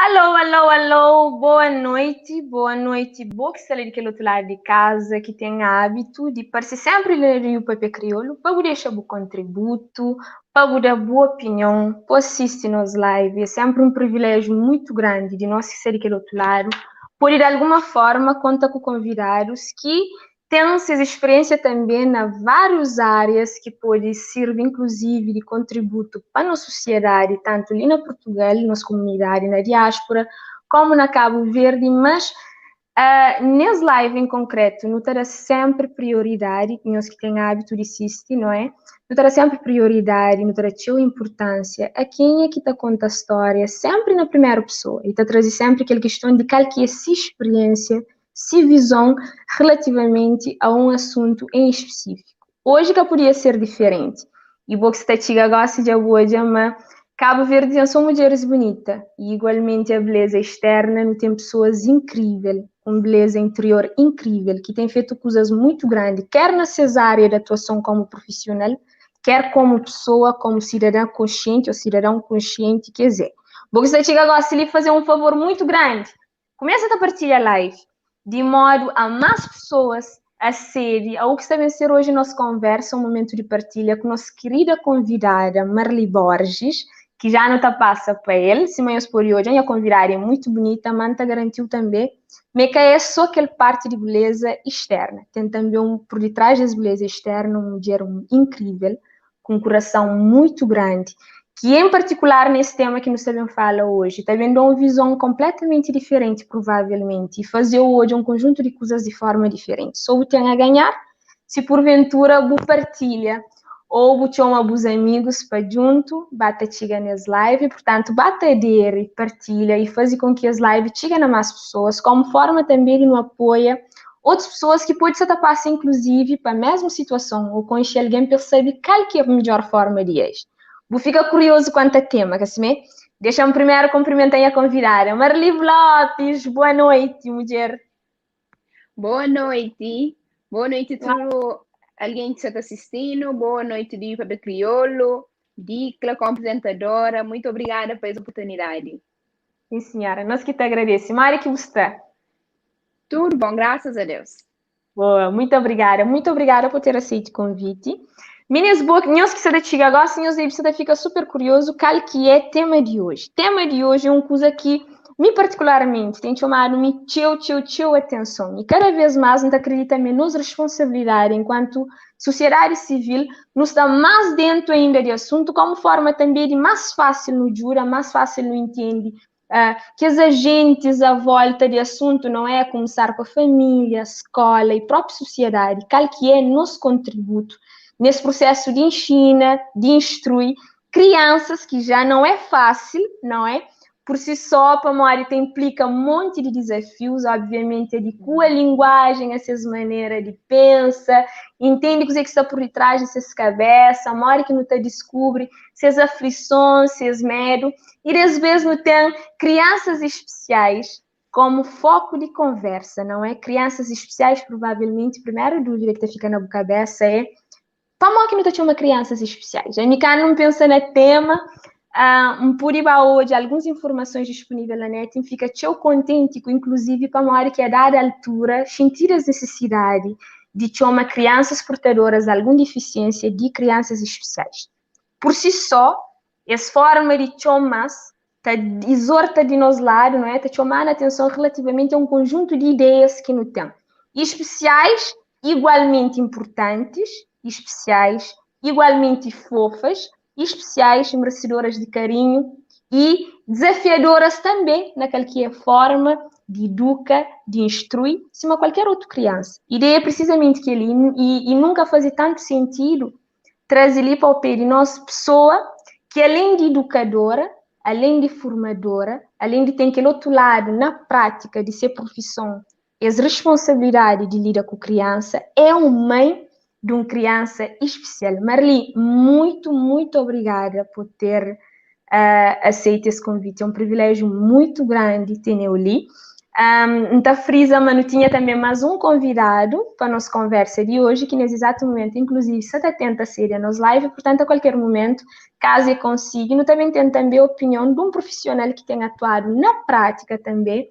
Alô, alô, alô, boa noite, boa que está ali daquele outro lado de casa, que tem hábito de parecer sempre ler o papel crioulo, para deixar o contributo, para dar boa opinião, para assistir nos live, é sempre um privilégio muito grande de nós que ser daquele outro lado, por de alguma forma conta com convidados que têm suas experiências também na várias áreas que podem servir, inclusive, de contributo para a nossa sociedade, tanto ali na Portugal, na nossa comunidade, na diáspora, como na Cabo Verde, mas nesse live em concreto, não terá sempre prioridade, nós que têm hábito de assistir, não é? Não terá sempre prioridade, não terá sua importância a quem é que está conta a história, sempre na primeira pessoa, e está trazendo sempre aquela questão de qual que é a sua experiência, se visão relativamente a um assunto em específico. Hoje que podia ser diferente. E vou que está chega gosta de boa de amar. Cabo Verde são mulheres bonitas e igualmente a beleza externa não tem pessoas incríveis, com beleza interior incrível, que tem feito coisas muito grandes, quer na área de atuação como profissional, quer como pessoa, como cidadã consciente ou cidadão consciente, quer dizer. Vou que está chega gosta de fazer um favor muito grande. Começa a partilhar a live de modo a mais pessoas acedem ao que está a ser hoje nossa conversa, um momento de partilha com nossa querida convidada Marli Borges, que já não está passa para ele, se manhã por hoje, a convidada é muito bonita, Manta garantiu também, mas que é só aquela parte de beleza externa, tem também por detrás da beleza externa uma mulher incrível, com um coração muito grande, que em particular nesse tema que nós também fala hoje, está vendo uma visão completamente diferente, provavelmente, e fazer hoje um conjunto de coisas de forma diferente. Só o tem a ganhar se porventura o partilha ou o chama os amigos para junto, bata chega nas lives, portanto, bata adere, partilha e faz com que as lives cheguem a mais pessoas, como forma também de não apoia outras pessoas que podem se passar, inclusive, para a mesma situação, ou com que alguém percebe qual que é a melhor forma de agir. Vou ficar curioso quanto a tema, que assim, deixa-me primeiro cumprimentar a convidada. Marli Lopes, boa noite, mulher. Boa noite. Boa noite a todo alguém que está assistindo. Boa noite, de Papo Crioulo, Dicla, como apresentadora. Muito obrigada por essa oportunidade. Sim, senhora. Nós que te agradecemos. Mari, que você está? Tudo bom, graças a Deus. Boa, muito obrigada. Muito obrigada por ter aceito o convite. Meninas boas, nós que se chega agora, senhores, você fica super curioso qual que é o tema de hoje. O tema de hoje é uma coisa que me particularmente tem chamado me teu atenção. E cada vez mais não acredita menos responsabilidade enquanto sociedade civil nos dá mais dentro ainda de assunto, como forma também de mais fácil no jura, mais fácil no entende, que os agentes à volta de assunto não é começar com a família, a escola e própria sociedade, qual que é nosso contributo nesse processo de ensina, de instruir crianças, que já não é fácil, não é? Por si só, para a Morita implica um monte de desafios, obviamente, de a linguagem, essas maneiras de pensar, entende o que está por detrás dessas cabeças, a Mori que não te descobre, essas aflições, esses medos, e às vezes não tem crianças especiais como foco de conversa, não é? Crianças especiais, provavelmente, a primeira dúvida que fica na cabeça é como que não tinha uma crianças especiais? A Nica não pensa no tema, um puribaú de algumas informações disponíveis na net, e fica tão contente, inclusive, para uma hora que é dada a altura, sentir as necessidades de ter uma crianças portadoras de alguma deficiência de crianças especiais. Por si só, essa forma de chomas exorta de nós lado, não é? Está chamando a atenção relativamente a um conjunto de ideias que não tem. Especiais, igualmente importantes, especiais, igualmente fofas, especiais, merecedoras de carinho e desafiadoras também naquela que é forma de educa, de instrui, cima qualquer outra criança. A ideia é precisamente que ele, e nunca faz tanto sentido, trazer ali para o pé de nós pessoa que além de educadora, além de formadora, além de ter aquele outro lado na prática de ser profissão, as responsabilidades de lidar com criança, é uma mãe de uma criança especial. Marli, muito, muito obrigada por ter aceito esse convite. É um privilégio muito grande ter ali. Então, frisa, mas tinha também mais um convidado para a nossa conversa de hoje, que nesse exato momento, inclusive, se atenta a ser nos live, portanto, a qualquer momento, caso eu consiga, eu também tenho também a opinião de um profissional que tem atuado na prática também,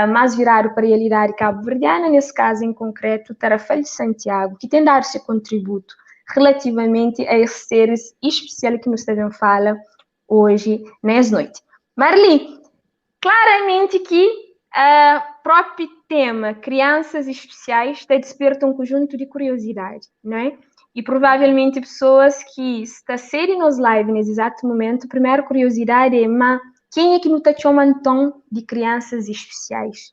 mais virado para a realidade cabo-verdiana, nesse caso em concreto, Tarafal de Santiago, que tem dado seu contributo relativamente a esses seres especiais que nos também fala hoje, nessa noite. Marli, claramente que o próprio tema crianças especiais te desperta um conjunto de curiosidade, não é? E provavelmente pessoas que estão a serem nos live nesse exato momento, a primeira curiosidade é, mas quem é que não está chamando então de crianças especiais?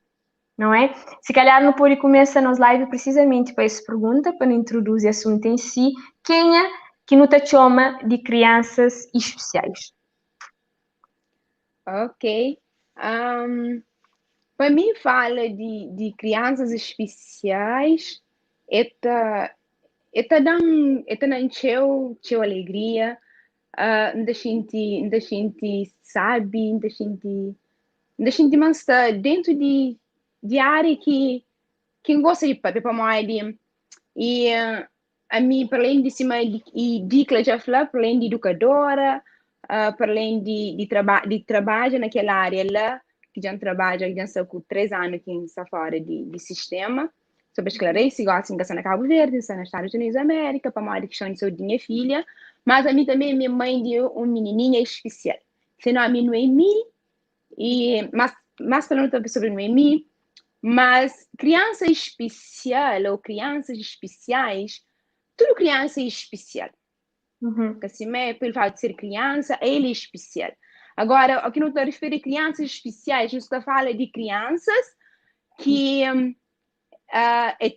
Não é? Se calhar não pode começar nos live precisamente para essa pergunta, para introduzir o assunto em si, quem é que não te chama de crianças especiais? Ok. Para mim, fala de crianças especiais, dando encheu alegria, ainda gente sabe, ainda gente mas está dentro de área que quem gosta de papel para mais e a mim, para além de cima e de já falar, para além de educadora, para além de trabalho naquela área lá, que já trabalha, já está com 3 anos que está fora de sistema, sobre esclarecer, gosta de na Cabo Verde, está nos Estados Unidos da América, para uma questão de saúde de minha filha, mas a mim também, minha mãe deu uma menininha especial. Senão a mim não é mim, mas falando também sobre Noemi, mas criança especial ou crianças especiais, tudo criança é especial. Assim, pelo fato de ser criança, ele é especial. Agora, aqui não estou a referir a crianças especiais, eu estou a falar de crianças que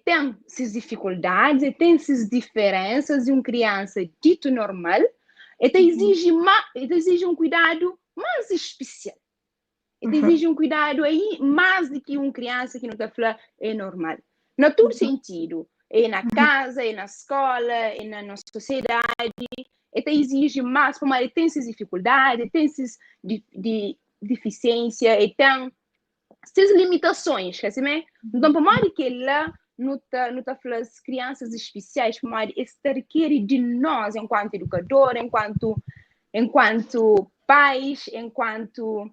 têm suas dificuldades, têm suas diferenças de uma criança dito normal, exige um cuidado mais especial. Exige um cuidado aí mais do que uma criança que não está falando é normal. Não todo sentido. É na casa, é na escola, é na sociedade. Exige mais, como ele tem essas dificuldades, tem essas deficiências, e tem essas limitações. Assim, então, por mais que lá não está falando crianças especiais, por mais isso requer de nós, enquanto educador, enquanto pais, enquanto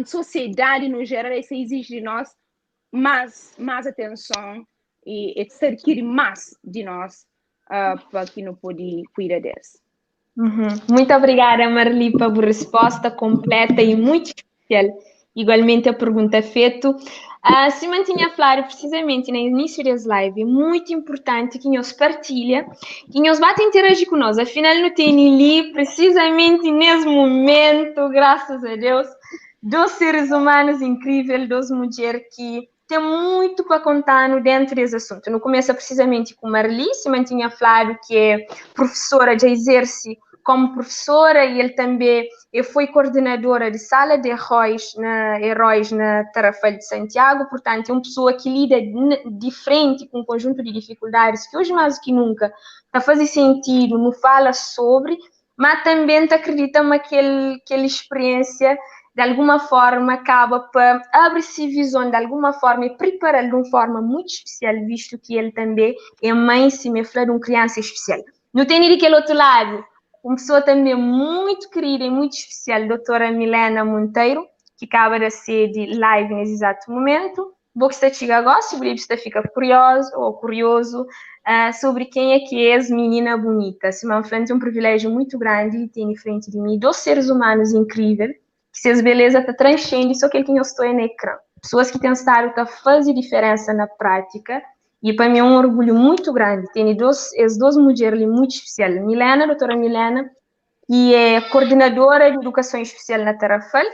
sociedade no geral, isso exige de nós mais atenção e requer mais de nós para que não pode cuidar deles. Muito obrigada, Marli, pela resposta completa e muito especial. Igualmente, a pergunta feita. Se mantinha claro, precisamente no início das lives, é muito importante que nós partilhem, que nós vá interagir conosco. Afinal, não tem ali, precisamente nesse momento, graças a Deus, 2 seres humanos incríveis, 2 mulheres que tem muito para contar no dentro desse assunto. No começo, precisamente com Marli, se mantinha claro que é professora, já exerce como professora e ele também foi coordenadora de sala de heróis na Tarafal de Santiago, portanto, é uma pessoa que lida de frente com um conjunto de dificuldades que hoje mais do que nunca está fazendo sentido, não fala sobre, mas também acredita naquela experiência de alguma forma acaba para abrir-se visão de alguma forma e preparar de uma forma muito especial, visto que ele também é mãe, se me fala de uma criança especial. Não tem daquele outro lado, uma pessoa também muito querida e muito especial, a doutora Milena Monteiro, que acaba de ser de live nesse exato momento. Vou que você chega agora, se você fica curioso sobre quem é que é essa menina bonita. Se me frente é um privilégio muito grande e tem em frente de mim 2 seres humanos incríveis, que suas belezas está transcendendo isso aquilo que eu estou no ecrã. Pessoas que têm estado a fazer diferença na prática, e para mim é um orgulho muito grande. Tem as 2 mulheres muito especiais. Milena, a doutora Milena, que é coordenadora de educação especial na Tarafal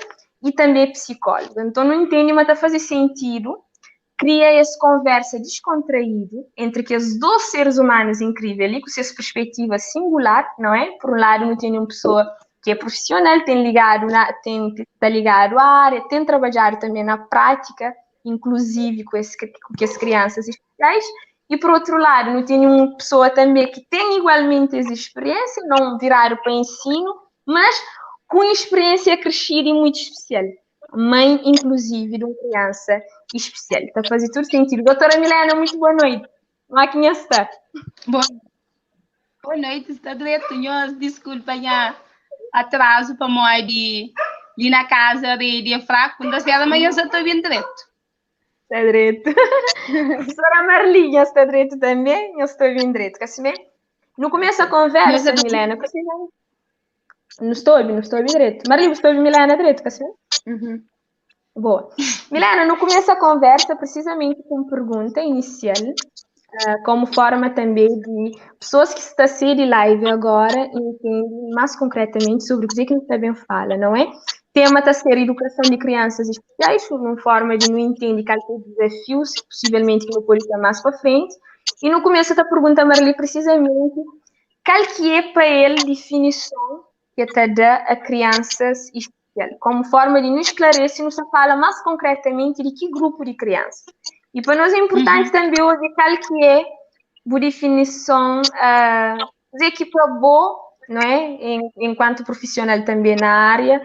e também psicóloga. Então, não entende, mas está fazendo sentido. Cria essa conversa descontraída entre que os 2 seres humanos incríveis, ali, com suas perspectivas singular, não é? Por um lado, não tem uma pessoa que é profissional, está ligado à área, tem trabalhado também na prática, inclusive com as crianças especiais, e por outro lado, não tem uma pessoa também que tem igualmente essa experiência, não virar para ensino, mas com experiência crescida e muito especial. mãe, inclusive, de uma criança especial. Está a fazer todo sentido. Doutora Milena, muito boa noite. Máquina está. Boa noite, está direto. Desculpa, atraso para morar de na casa de fraco. Quando a senhora amanhã já está bem direto. Está direito. Professora Marlinha está direito também. Eu estou bem direito. Quer saber? No começo da conversa, Milena, não estou bem direito. Marlinha, estou bem, Milena, direito, quer saber? Boa. Milena, no começo da conversa, precisamente com pergunta inicial, como forma também de pessoas que estão a seguir live agora entendem mais concretamente sobre o que a gente também fala, não é? Tema está a ser educação de crianças especiais, uma forma de não entender quais são os desafios, possivelmente que não pode ter mais para frente. E no começo da pergunta, Marli, precisamente, qual que é para ele a definição que está dá a crianças especiais, como forma de nos esclarecer, nos fala mais concretamente de que grupo de crianças. E para nós é importante também ouvir qual que é a definição, dizer que para boa, não é? Enquanto profissional também na área,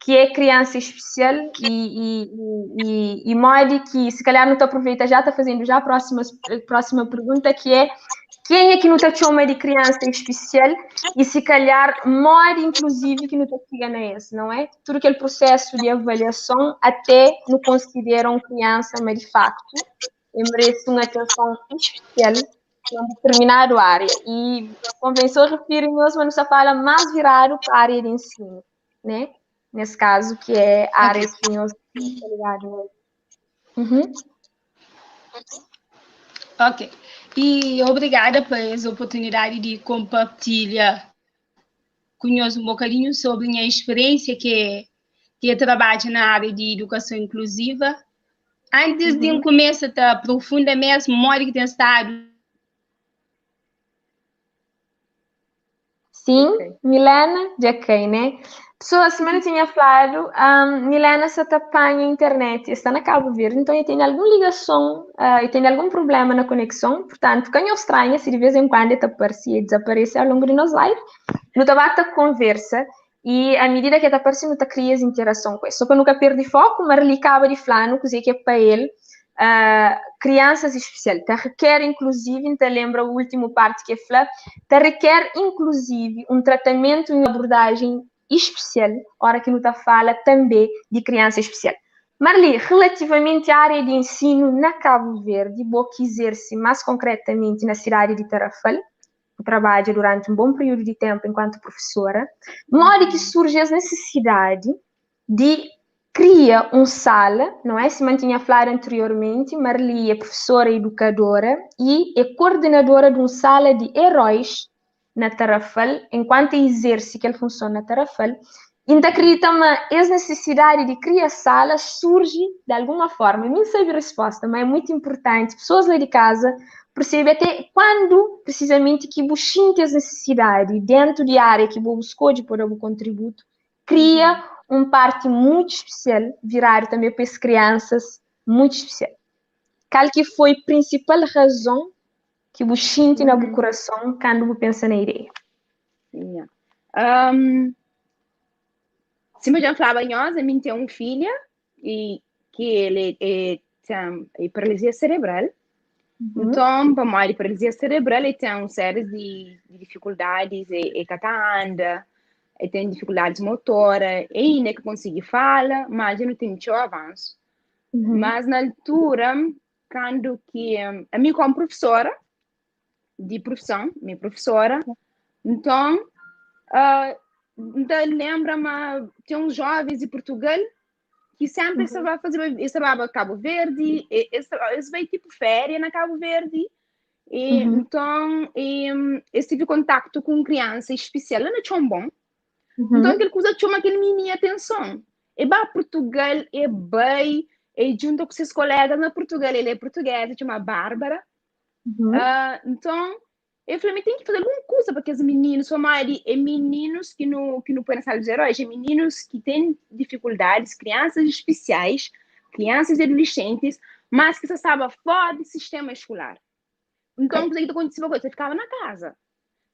que é criança especial e modo que, se calhar não te aproveita, já está fazendo já a próxima pergunta, que é quem é que não te chama de criança especial e se calhar modo inclusive que não te chega esse, não é? Todo aquele processo de avaliação até não consideram criança, mas de facto merece uma atenção especial em uma determinada área. E a convenção refere-nos, mas não fala mais virado para a área de ensino, né? Nesse caso, que é a área que nós estamos ligados. Ok. E obrigada pela oportunidade de compartilhar conosco um bocadinho sobre a minha experiência que eu trabalho na área de educação inclusiva. Antes de começar a aprofundar mesmo, moro que tem estado. Sim, okay. Milena, já quem, né? Pessoa, a semana tinha falado, Milena se apanha a internet, está na Cabo Verde, então eu tenho alguma ligação, eu tenho algum problema na conexão, portanto, quem eu estranha, se de vez em quando está aparecer e desaparecer ao longo de nos live, no tabata conversa, e à medida que está aparecendo, está cria interação com isso. Só para nunca perder foco, mas ele acaba de falar, que é para ele, crianças especiais, te requer inclusive, te lembra a última parte que é falar, te requer inclusive um tratamento e uma abordagem especial, hora que não te fala também de criança especial. Marli, relativamente à área de ensino na Cabo Verde, vou quiser-se mais concretamente na cidade de Tarrafal, que trabalha durante um bom período de tempo enquanto professora, modo que surge a necessidade de cria uma sala, não é? Se mantinha a falar anteriormente, Marli é professora e educadora e é coordenadora de uma sala de heróis na Tarrafal, enquanto exerce que ele funciona na Tarrafal. Então, acredita que essa necessidade de criar sala surge de alguma forma. Não sei a resposta, mas é muito importante. Pessoas lá de casa percebem até quando, precisamente, que busquem as necessidades dentro de área que vou buscar de pôr o contributo, cria uma parte muito especial, virar também para as crianças, muito especial. Qual que foi a principal razão que você sente no coração quando você pensa na ideia? Se eu já falava antes, eu tenho uma filha e que ele tem paralisia cerebral. Então, para a paralisia cerebral, ele tem uma série de dificuldades, e anda, ele tem dificuldades motoras, e ainda que consiga falar, mas eu não tenho muito avanço. Mas na altura, quando que a minha como professora de profissão, minha professora, então lembra-me, tem uns jovens de Portugal que sempre estava a fazer, estava a Cabo Verde, eles veio tipo férias na Cabo Verde, e então eu tive contato com criança especial lá na Chombon. Então aquele coisa chama aquele minha atenção. E para Portugal é bem, e junto com seus colegas na Portugal, ele é portuguesa, chama Bárbara. Então eu falei, mas tem que fazer alguma coisa para que os meninos, sua mãe é meninos que não podem na sala dos heróis, é meninos que têm dificuldades, crianças especiais, crianças e adolescentes, mas que se estava fora do sistema escolar. Então, o que acontecia? Você ficava na casa.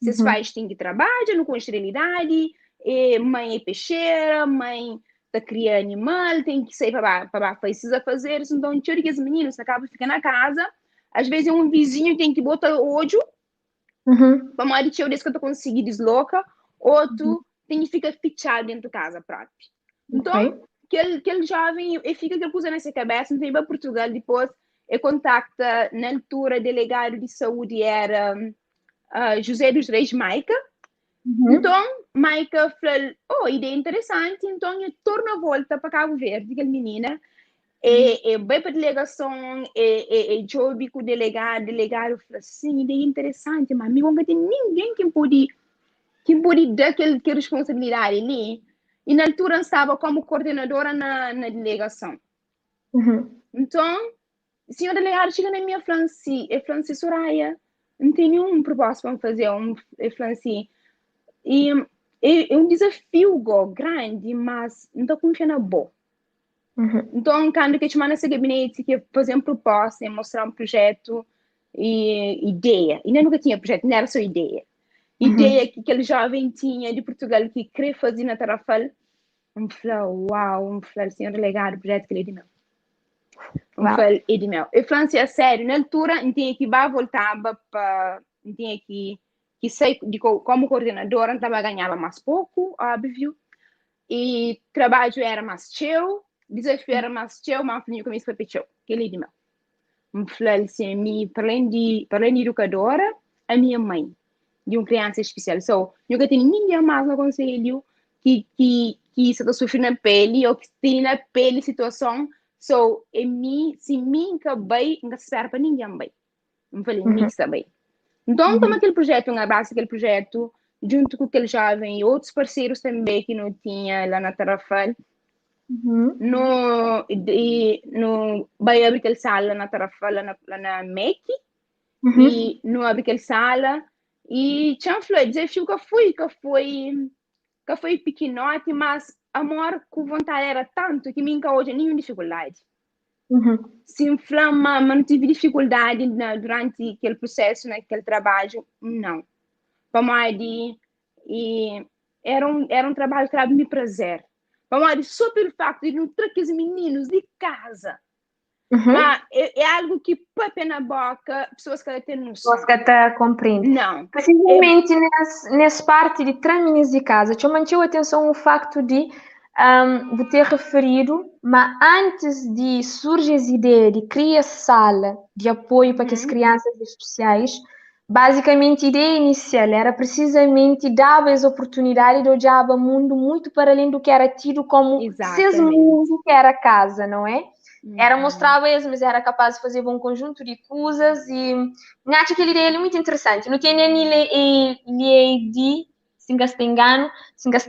Seus pais têm que trabalhar, não com esterilidade, mãe é peixeira, mãe criar animal, tem que sair para precisa fazer isso. Então, teoria que os meninos acabam ficando na casa. Às vezes, um vizinho tem que botar ódio para uma hora que tu conseguir deslocar, outro tem que ficar fechado dentro de casa própria. Então, aquele jovem, e fica que puser nessa cabeça, então, para Portugal, depois, e contacta, na altura, delegado de saúde era José dos Reis Maica. Então, Maica falou, ideia interessante, então eu torno a volta para Cabo Verde, aquela menina, e vai para a delegação, e jogo com o delegado falou assim, ideia interessante, mas me não tem ninguém que pode dar aquela responsabilidade ali. E na altura estava como coordenadora na delegação. Então, o senhor delegado chega na minha Franci Soraya, não tem nenhum propósito para fazer, Franci. E é um desafio grande, mas não estou confiando bom. Então, quando que chamar nesse gabinete, que fazer uma proposta, mostrar um projeto e ideia. E nem nunca tinha projeto, não era só ideia. Ideia que aquele jovem tinha de Portugal que queria fazer na Tarrafal. Uau, senhor delegado, o projeto que ele deu. E França, sério, na altura, não tinha que voltar para. Não tinha que sair como coordenadora, estava ganhava mais pouco, óbvio. E trabalho era mais chill, desafio era mais chill, mas eu comecei a fazer chill. Que ele deu. Eu falei assim, para além de educadora, a minha mãe, de uma criança especial. So, nunca tinha ninguém mais no conselho que está sofrendo na pele, ou que tem na pele situação. So, se mim acabei, não espero para ninguém bem. Eu falei, mim está bem. Então, toma aquele projeto, um abraço aquele projeto, junto com aquele jovem e outros parceiros também que não tinha lá na Tarrafal. Vai abrir aquela sala na Tarrafal, lá na MEC, e não abre aquela sala. E tinha falado, desafio que foi pequenote, mas amor com vontade era tanto que me hoje nenhuma dificuldade. Se inflama, mas não tive dificuldade durante aquele processo, naquele trabalho, não. Para mim, era um trabalho que me prazer. Para mim, só pelo facto de não trazer os meninos de casa. Mas é algo que põe na boca, pessoas que têm noção. Pessoas que até compreendem. Não. Precisamente nessa parte de trâmites de casa, eu mantive atenção o facto de ter referido, mas antes de surgir a ideia de criar sala de apoio para as crianças especiais, basicamente a ideia inicial era precisamente dar as oportunidades de olhar o mundo muito para além do que era tido como seus mundos que era casa, não é? Era mostrar mesmo, mas era capaz de fazer um conjunto de coisas e acho que a ideia é muito interessante. Não tem nem de se engano,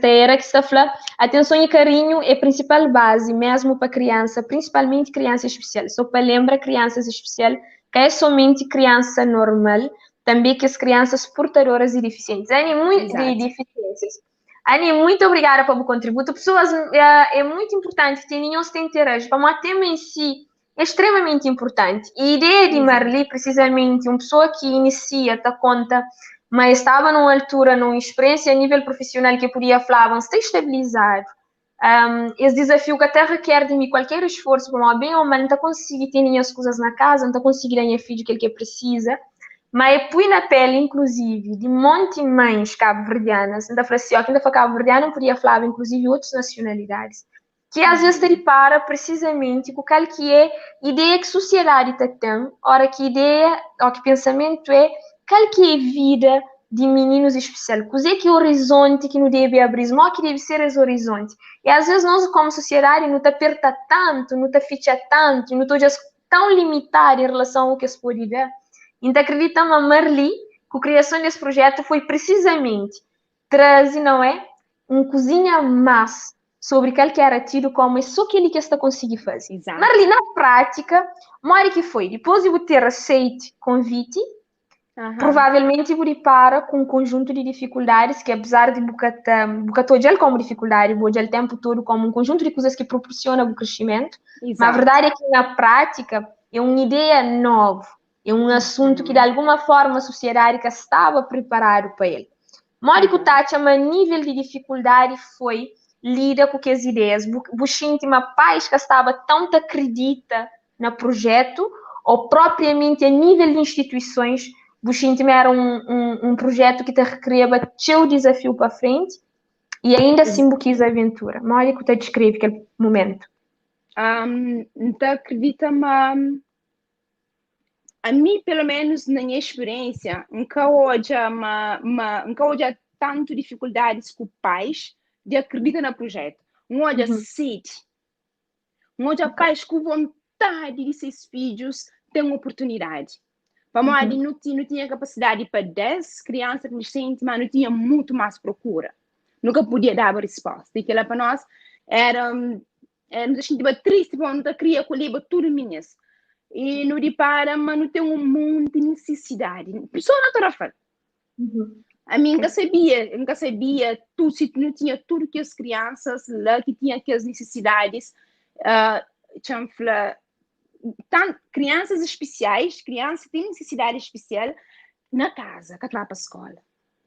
era que está falando, atenção e carinho é a principal base mesmo para criança, principalmente criança especial. Só para lembrar crianças especiais que é somente criança normal, também que as crianças portadoras e deficientes. Há muito de deficiências. Ani, muito obrigada pelo contributo. Pessoas, é muito importante que tenham este interesse para um tema em si é extremamente importante. E a ideia de Marli, precisamente, uma pessoa que inicia, está conta, mas estava numa altura, numa experiência a nível profissional que podia falar, está estabilizado. Esse desafio que até requer de mim qualquer esforço para bem ou mal, não está conseguindo ter as coisas na casa, não está conseguindo dar filho que ele precisa. Mas põe na pele, inclusive, de um monte de mães cabo-verdianas, ainda falei assim, ó, que ainda foi cabo-verdiana, podia falar, inclusive, outras nacionalidades, que às vezes te para precisamente com qual que é a ideia que a sociedade tem, ora que ideia, ou que pensamento é, qual que é a vida de meninos especiais, que é que o horizonte que não deve abrir, não que deve ser esse horizonte. E às vezes nós, como sociedade, não te aperta tanto, não te ficha tanto, não te tão limitado em relação ao que se pode ver. Então, acreditamos a Marli que a criação desse projeto foi precisamente trazer, não é? Cozinha mais sobre aquilo que era tido como é só aquele que está conseguindo fazer. Exato. Marli, na prática, Mari que foi, depois de ter aceito convite, provavelmente vou para com um conjunto de dificuldades que, apesar de bucatar como dificuldade, vou o tempo todo como um conjunto de coisas que proporcionam o crescimento. Exato. Mas a verdade é que, na prática, é uma ideia nova. É um assunto que, de alguma forma, a sociedade estava preparada para ele. Mórico Tati, a nível de dificuldade foi lida com as ideias? Você uma paz que estava tanto acredita no projeto, ou propriamente a nível de instituições, você era um projeto que te recriava seu desafio para frente e ainda assim quis aventura? Olha que te descreve aquele momento. Então, acredita, a mim, pelo menos na minha experiência, nunca houve tanto dificuldades com pais de acreditar no projeto. Não houve sede. Não houve pais com vontade de seus filhos ter uma oportunidade. Vamos lá, não tinha capacidade para 10 crianças adolescentes, mas não tinha muito mais procura. Nunca podia dar a resposta. E aquilo para nós era nos sentia triste, porque não queria colher tudo minhas. E não repara, mas não tem um monte de necessidade. Pessoa não está a mim nunca sabia tudo, se não tinha tudo que as crianças lá que tinham aquelas necessidades, crianças especiais, crianças que têm necessidade especial na casa, que está para a escola,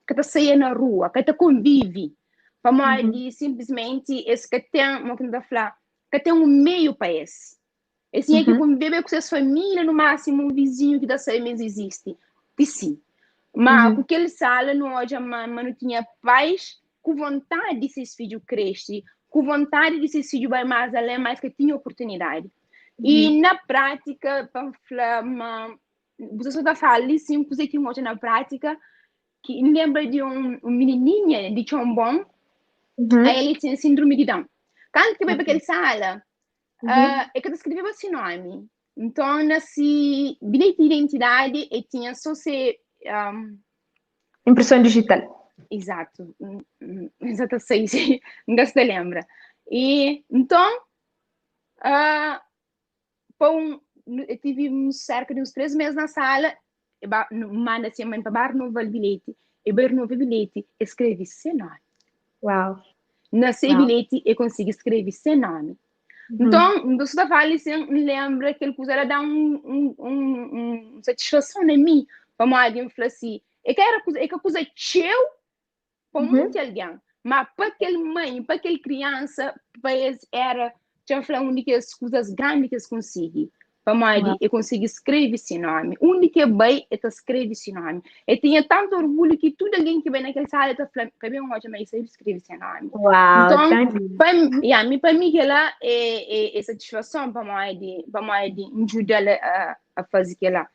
que está sair na rua, que está convive. Vamos simplesmente esse que tem um meio para esse. Esse é que convive com suas famílias, no máximo um vizinho que da sair mas existe. E sim. Mas porque ele sala não hoje não tinha pais com vontade de seus filhos crescer, com vontade de seus filhos vai mais além, mais que tinha oportunidade. E na prática, você só está falando sim, coisa que hoje na prática, que lembra de um menininha de Chombon, aí ele tinha síndrome de Down. Quando que vai para aquela sala, é que eu escrevia esse nome. Então, nesse bilhete de identidade, eu tinha só se impressão digital. Exato. Exato, sei, não se lembra. E então, eu tive cerca de uns 3 meses na sala, manda assim a mãe para renovar o bilhete. Eu renovo o bilhete, escrevi seu nome. Uau. Nesse bilhete, eu consigo escrever seu nome. Então, você está falando assim, lembra que ele puser dar uma satisfação em mim. Vamos alguém falar assim, é que a coisa teu para muito alguém, mas para aquele mãe, para aquela criança, era uma das coisas grandes que eles conseguem. Vamos eu consegui escrever esse nome. O único que é bem é escrever esse nome. Eu tinha tanto orgulho que todo alguém que vem naquela sala está falando, que bem hoje, mas eu escrevi esse nome. Uau, então, para mim, ela é satisfação para mim de ajudar a fazer aquilo.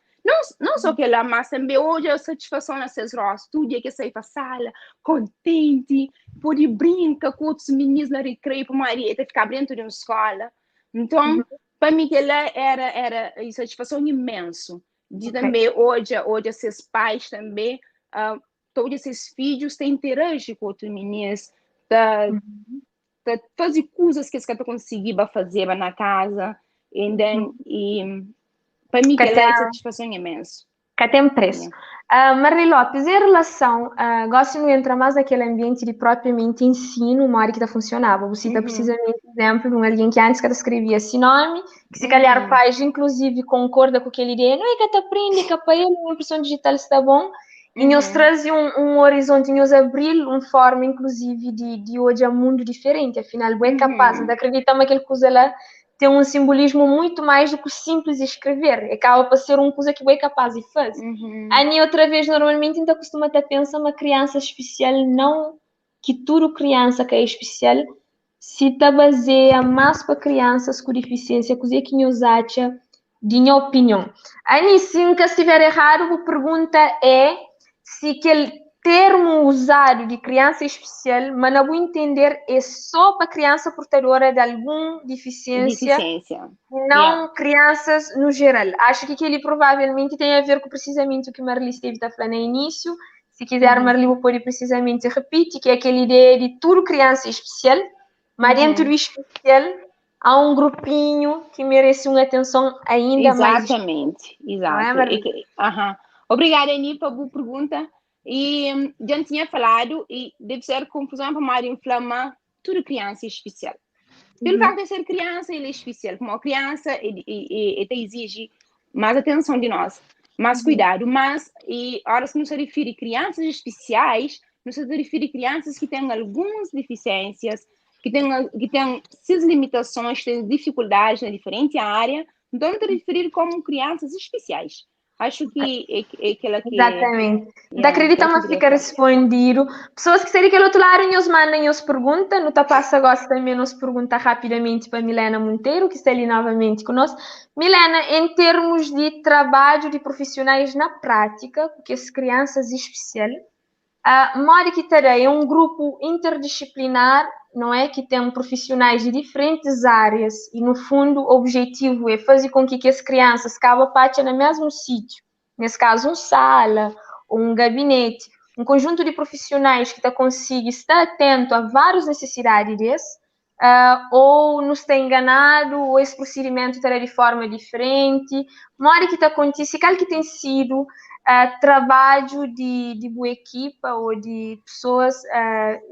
Não só que ela, mas também hoje a satisfação nessas rosas, tudo dia que sair para a sala, contente, poder brincar com outros meninos na recreio, para Maria ficar dentro de uma escola. Então, para mim, ela era satisfação imensa. De também, hoje, esses pais também, todos esses filhos têm interagir com outros meninos, fazer coisas que eles conseguiam fazer na casa, e para mim, ela é satisfação imensa. Que tem preço. Marli Lopes, em relação, gosto de não entrar mais naquele ambiente de propriamente ensino, uma área que funcionava. Você está precisamente exemplo de alguém que antes escrevia esse nome, que se calhar pais, inclusive, concorda com aquele ideia, não é que te aprende, que para ele uma impressão digital está bom, e nos traz um horizonte, nos abrir uma forma, inclusive, de hoje a um mundo diferente. Afinal, é capaz de acreditar naquela coisa lá, tem um simbolismo muito mais do que o simples escrever. Acaba para ser uma coisa que é capaz de fazer. Aí, outra vez, normalmente, ainda costuma até pensar uma criança especial, não que tudo criança que é especial, se te baseia mais para crianças com deficiência, coisa que nos acha, de minha opinião. Aí, se nunca estiver errado, a pergunta é se aquele termo usado de criança especial, mas não vou entender, é só para criança portadora de alguma deficiência. Não crianças no geral. Acho que ele provavelmente tem a ver com precisamente o que Marli esteve a falar no início. Se quiser, Marli pode precisamente repetir, que é aquela ideia de tudo criança especial, mas dentro do especial há um grupinho que merece uma atenção ainda mais. Exatamente. Obrigada, Ani, pela boa pergunta. E já tinha falado, e deve ser confusão para Mário inflamar tudo criança é especial. Pelo facto de ser criança, ele é especial. Como a criança, ele exige mais atenção de nós, mais cuidado. Mas, ora, se não se refere a crianças especiais, não se refere a crianças que têm algumas deficiências, que tem suas limitações, tem dificuldades na diferente área, então não te referir como crianças especiais. Acho que é aquela que... Exatamente. Não Yeah, acreditamos que ficar respondido. Pessoas que serem que outro lado nos mandem as perguntas. Não tá passa agora também nos pergunta rapidamente para Milena Monteiro, que está ali novamente conosco. Milena, em termos de trabalho de profissionais na prática, porque as crianças especiais, a Mori Kitarei é um grupo interdisciplinar, não é? Que tem profissionais de diferentes áreas e, no fundo, o objetivo é fazer com que as crianças cabam no mesmo sítio. Nesse caso, uma sala ou um gabinete. Um conjunto de profissionais que consiga estar atento a várias necessidades desse, ou nos tem enganado, ou esse procedimento estará de forma diferente. Mori que acontece, qual que tem sido trabalho de boa equipa ou de pessoas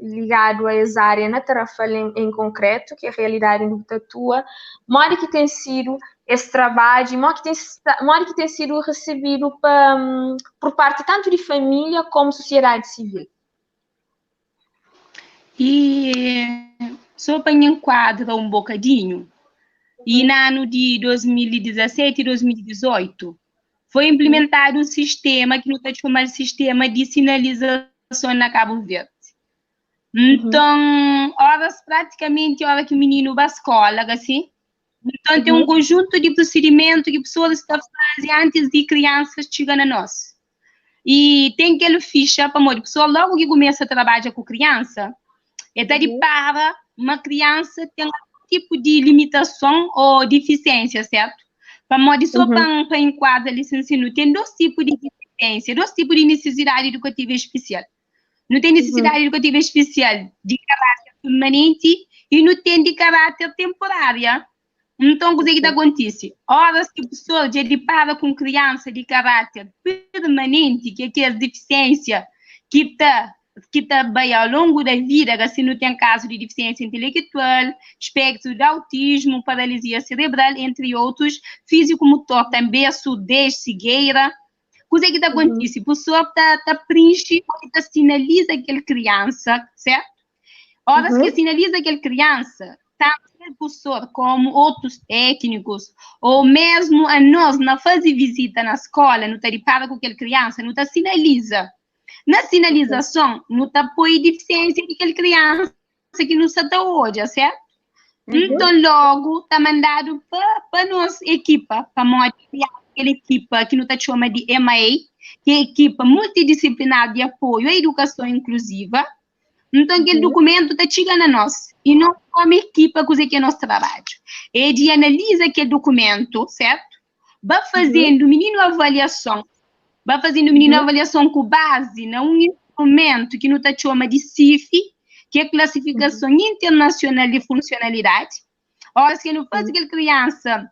ligado a essa área na tarefa em concreto, que é a realidade do Tatua, mora que tem sido esse trabalho, mora que tem sido recebido por parte tanto de família como sociedade civil. E só para enquadrar um bocadinho, e no ano de 2017 e 2018, foi implementado um sistema que nós chamamos de sistema de sinalização na Cabo Verde. Então, praticamente, hora que o menino vai à escola, assim, então tem um conjunto de procedimentos que pessoas estão fazendo antes de crianças chegarem a nós. E tem aquele ficha para a pessoa, logo que começa a trabalhar com criança, é de para uma criança tem algum tipo de limitação ou deficiência, certo? Para só para enquadrar a licenciatura, tem dois tipos de deficiência, dois tipos de necessidade educativa especial. Não tem necessidade educativa especial de caráter permanente e não tem de caráter temporário. Então, o que acontece? Horas que a pessoa já depara com criança de caráter permanente, que é a deficiência que está bem ao longo da vida, assim não tem caso de deficiência intelectual, espectro de autismo, paralisia cerebral, entre outros, físico-motor também, surdez, cegueira. O que acontece? A pessoa está preenche, está sinaliza aquela criança, certo? Horas que sinaliza aquela criança, tanto o professor como outros técnicos, ou mesmo a nós, na fase visita na escola, não está de para com aquela criança, não está sinaliza. Na sinalização, não está apoio deficiência daquela criança que não está hoje, certo? Então, logo, está mandado para a nossa equipa, para aquela equipa que não está chama de MA, que é a equipa multidisciplinar de apoio à educação inclusiva. Então, aquele documento está chegando a nós. E nós, como equipa, que é nosso trabalho. É de analisar aquele documento, certo? Vai fazendo menino avaliação. Vai fazendo menino avaliação com base num instrumento que não está chama de CIF, que é a Classificação Internacional de Funcionalidade. Ora, se não faz aquela criança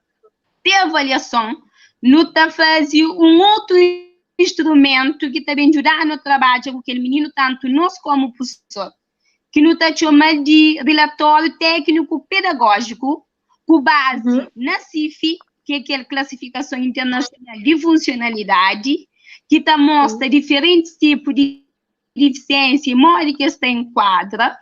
ter avaliação, não está fazendo um outro instrumento que também ajudar no trabalho com aquele menino, tanto nós como professor, que não está chamando de relatório técnico pedagógico, com base na CIF, que é aquela Classificação Internacional de Funcionalidade, que mostra diferentes tipos de deficiência e modo que está em quadra,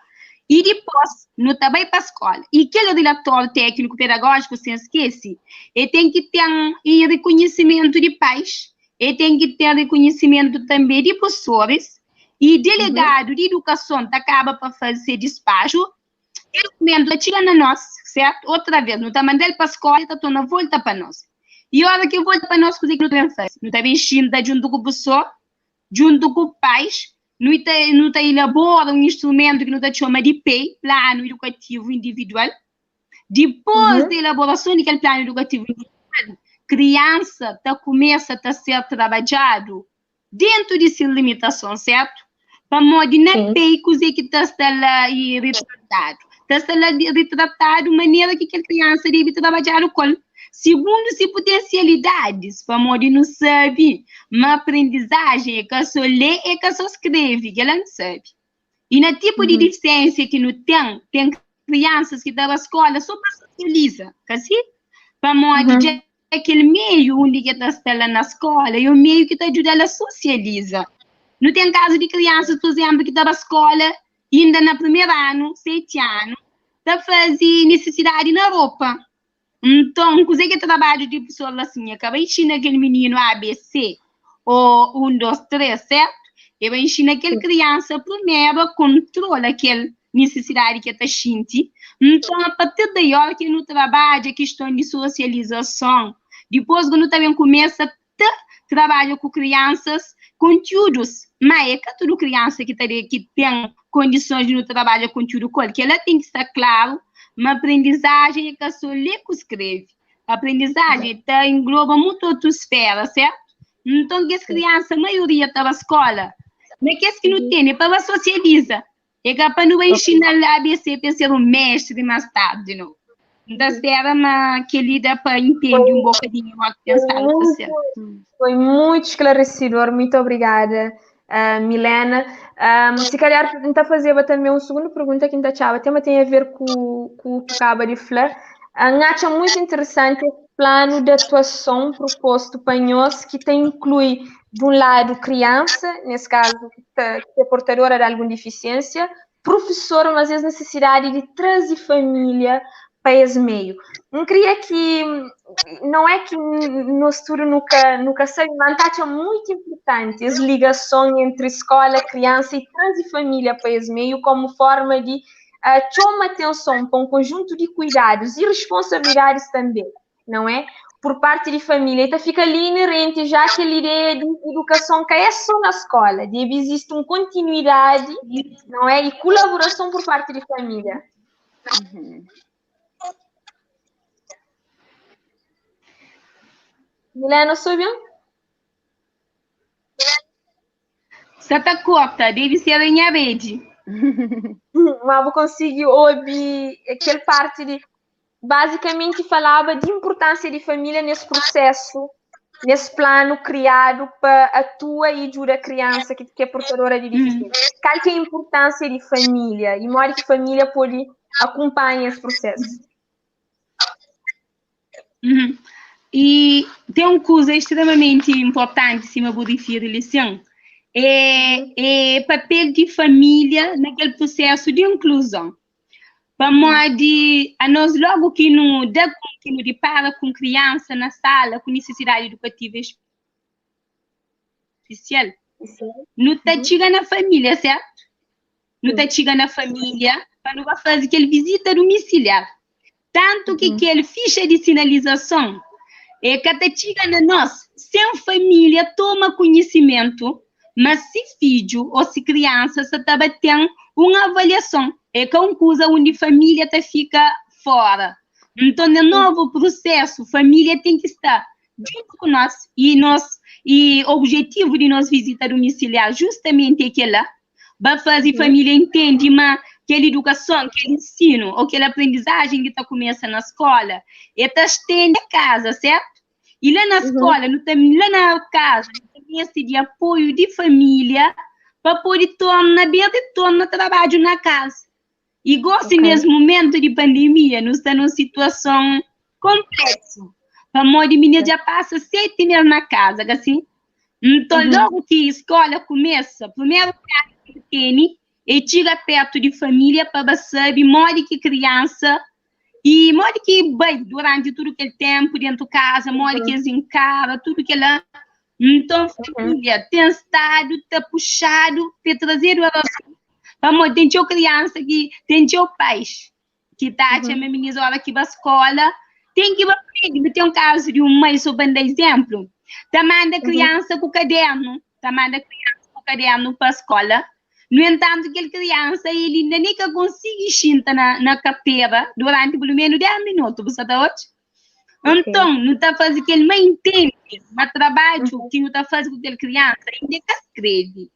e depois, não está bem para a escola. E aquele relatório técnico pedagógico, sem esquecer, ele tem que ter um reconhecimento de pais, ele tem que ter reconhecimento também de professores, e delegado de educação acaba para fazer despacho, e o documento chega na nós, certo? Outra vez, não está mandando para a escola, está tornando volta para nós. E a hora que volta para nós, o que não tem que fazer? Não está enchendo junto com o professor, junto com os pais, não está elaborando um instrumento que não está chamando de PEI, Plano Educativo Individual. Depois da elaboração daquele plano educativo individual, criança começa a ser trabalhado dentro de sua limitação, certo? Para modo na PEI, que está lá retratado. Está lá retratado de maneira que aquela criança deve trabalhar com segundo as potencialidades, para modo não sabe, uma aprendizagem é que só lê e que só escreve, que ela não sabe. E no tipo de deficiência que não tem crianças que estão na escola só para socializar, assim? Para modo de aquele meio onde que está lá na escola e o meio que está ajudando a socializar. Não tem caso de crianças, por exemplo, que estão na escola ainda no primeiro ano, 7 anos, tá fazer necessidade na roupa. Então, coisa que trabalho de pessoa assim, acaba ensinando aquele menino ABC, ou 1, 2, 3, certo? Eu ensino aquele criança primeiro controla aquela necessidade que está sentindo. Então, a partir daí, hora que no trabalho, a questão de socialização, depois, quando também começa a trabalhar com crianças, conteúdos, mas é que toda criança que tem condições de não trabalhar conteúdo qualquer, ela tem que estar claro, uma aprendizagem é que só lê que escreve. A aprendizagem engloba muito outra esfera, certo? Então, que as crianças, a maioria está na escola, mas que não tem, é para socializar. É que para não ensinar a ABC para ser um mestre mais tarde, não. Então, espera que lida para entender um bocadinho o que pensar. Foi muito esclarecedor, muito obrigada, Milena. Se calhar, tentar fazer também uma segunda pergunta que ainda tem a ver com o que acaba de falar. Acho muito interessante o plano de atuação proposto para nós, que inclui, de um lado, criança, nesse caso, que é portadora de alguma deficiência, professora, mas às vezes necessidade de trazer família para esse meio. Não queria que, não é que no estudo nunca sei, mas acho muito importante as ligações entre escola, criança e trans e família para esse meio como forma de chamar atenção para um conjunto de cuidados e responsabilidades também, não é? Por parte de família. Então fica ali inerente já aquela ideia de educação que é só na escola, deve existir uma continuidade, não é? E colaboração por parte de família. Milena, sou bem? Você está corta, deve ser a minha rede. Mas eu consigo ouvir aquela parte de, basicamente, falava de importância de família nesse processo, nesse plano criado para a tua e a criança que é portadora de deficiência. Qual que é a importância de família? E mora que família pode acompanhar esse processo. E tem uma coisa extremamente importante, se eu vou dizer, lição, é papel de família naquele processo de inclusão. Para nós, logo que não dá contínuo de para com criança na sala com necessidade educativa especial, não está chegando na família, certo? Não está chegando na família para não fazer aquele visita domiciliar. Tanto que aquele ficha de sinalização é que até chega na nós, sem família, toma conhecimento, mas se filho ou se criança, você também tem uma avaliação. É que é uma coisa onde família fica fora. Então, no novo processo, família tem que estar junto com nós. E o objetivo de nós visita domiciliar justamente é aquela, para fazer família entender, mas aquela educação, aquele ensino, ou aquela aprendizagem que está começando na escola, está estende a casa, certo? E lá na escola, lá na casa, tem esse de apoio de família para poder tornar trabalho na casa. E gosto nesse momento de pandemia, nós estamos numa situação complexa. Para a menina já passa 7 meses na casa, assim. Então, logo que a escola começa, primeiro que tem, e chega perto de família para saber, mora que criança, e mora que bem, durante todo aquele tempo dentro de casa, mora que eles encaram, tudo que ela... Então, família tem estado, está puxado para trazer o assunto. Vamos, tem uma criança que tem pais que está a minha menina hora que vai à escola, tem que aprender. Tem um caso de uma mãe, só para dar exemplo, tá manda criança com o caderno, para a escola. No entanto, aquela criança, ele ainda nem consegue sentar na carteira durante pelo menos 10 minutos, você está hoje? Então, não está fazendo que ele não entende, mas trabalho que não está fazendo com aquela criança, ainda que escreve.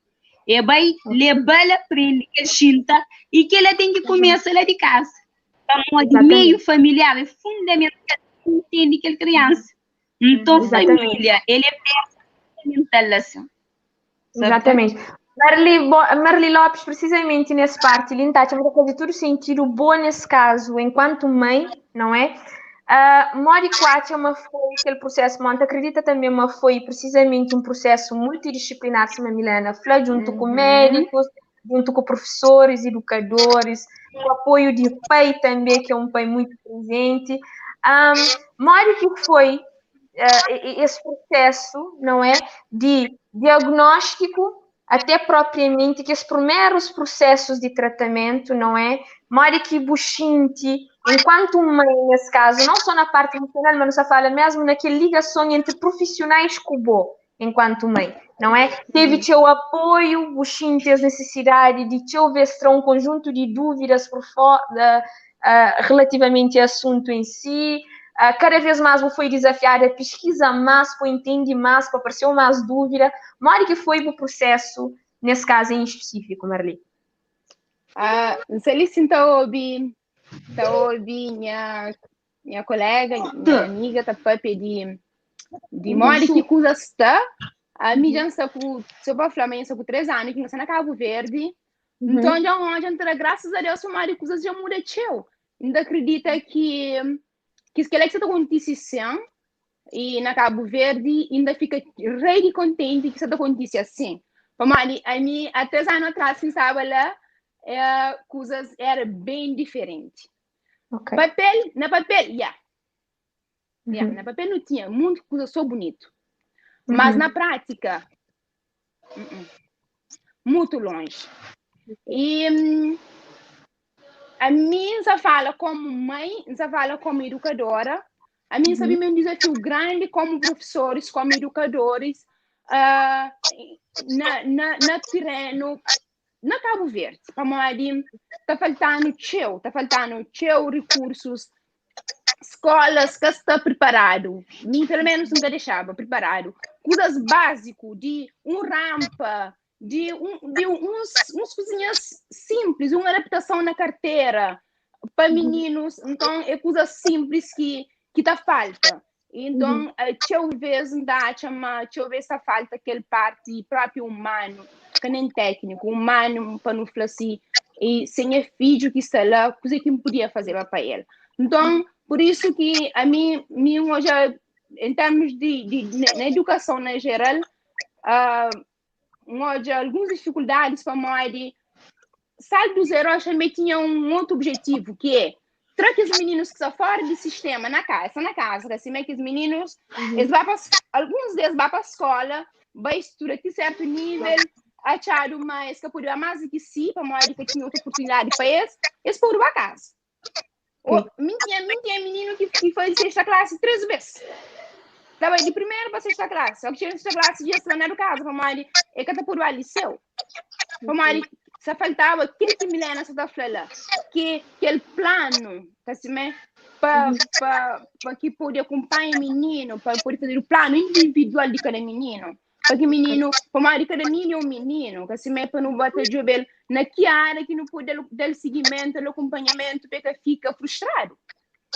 E vai levar ela aprender que ele senta e que ela tem que começar lá de casa. Para meio familiar, é fundamental que entende aquela criança. Então, família, ele é fundamental assim. Exatamente. Marli Lopes, precisamente nessa parte, ele está a fazer todo sentido bom nesse caso, enquanto mãe, não é? Mori Quat foi aquele processo, Monta acredita também, foi precisamente um processo multidisciplinar, se Milena, junto com médicos, junto com professores, educadores, o apoio de pai também, que é um pai muito presente. Mori que foi esse processo, não é, de diagnóstico até propriamente que os primeiros processos de tratamento, não é, Mori que buxinte, enquanto mãe nesse caso, não só na parte emocional, mas não se fala mesmo naquela ligação entre profissionais com o bo, enquanto mãe, não é? Teve teu apoio, buxinte as necessidades de te ouvir um conjunto de dúvidas por fora, relativamente ao assunto em si. Cada vez mais eu fui desafiada a pesquisar mais, para entender mais, para aparecer mais dúvida. Mari que foi o processo, nesse caso em específico, Marli? Se ele está ouvindo minha colega, minha amiga, está para pedir de Mari que coisa está. A minha já está com, se eu vou falar, eu estou com 3 anos, que não está na Cabo Verde. Então, já graças a Deus, Mari coisas já mudou. Ainda acredita que se que está acontecendo e na Cabo Verde ainda fica rei contente que isso acontece assim. Mas a mim há 3 anos atrás, quem estava lá, coisas era bem diferente. Okay. Na papel, na papel não tinha muita coisa só bonito, mas na prática, muito longe. E a mim já fala como mãe, já fala como educadora. A mim sabe um desafio grande como professores, como educadores, na terreno, na Cabo Verde. Está faltando recursos, escolas que estão preparado, pelo menos nunca deixava preparado, coisas básicas de rampa, de uns cozinhas simples, uma adaptação na carteira para meninos. Então é coisa simples que tá falta. Então talvez essa falta aquele parte próprio humano, que nem técnico, humano para não falar assim, e sem é filho que está lá, coisa que não podia fazer para ele. Então por isso que a mim hoje, em termos na educação na geral, hoje algumas dificuldades para nós. Sabe dos heróis também tinha um outro objetivo, que é trazer os meninos que estão fora do sistema na casa, assim, que os meninos, alguns deles vão para a escola, vai estudar a certo nível, achar uma escapatória mais do que si, para nós que tinha outra oportunidade para eles foram para casa. Tinha menino que foi de 6ª classe 3 vezes. Estava de primeira para 6ª classe. Só que tinha 6ª classe de estranho no caso. Para é que por o liceu. Para só faltava aquele que me lembra da falando. Que aquele plano, para que poder acompanhar o menino, para poder fazer o plano individual de cada menino. Para que o menino, para cada menino é um menino, para não bater jovem naquela área que não pode dar seguimento, o acompanhamento, porque fica frustrado.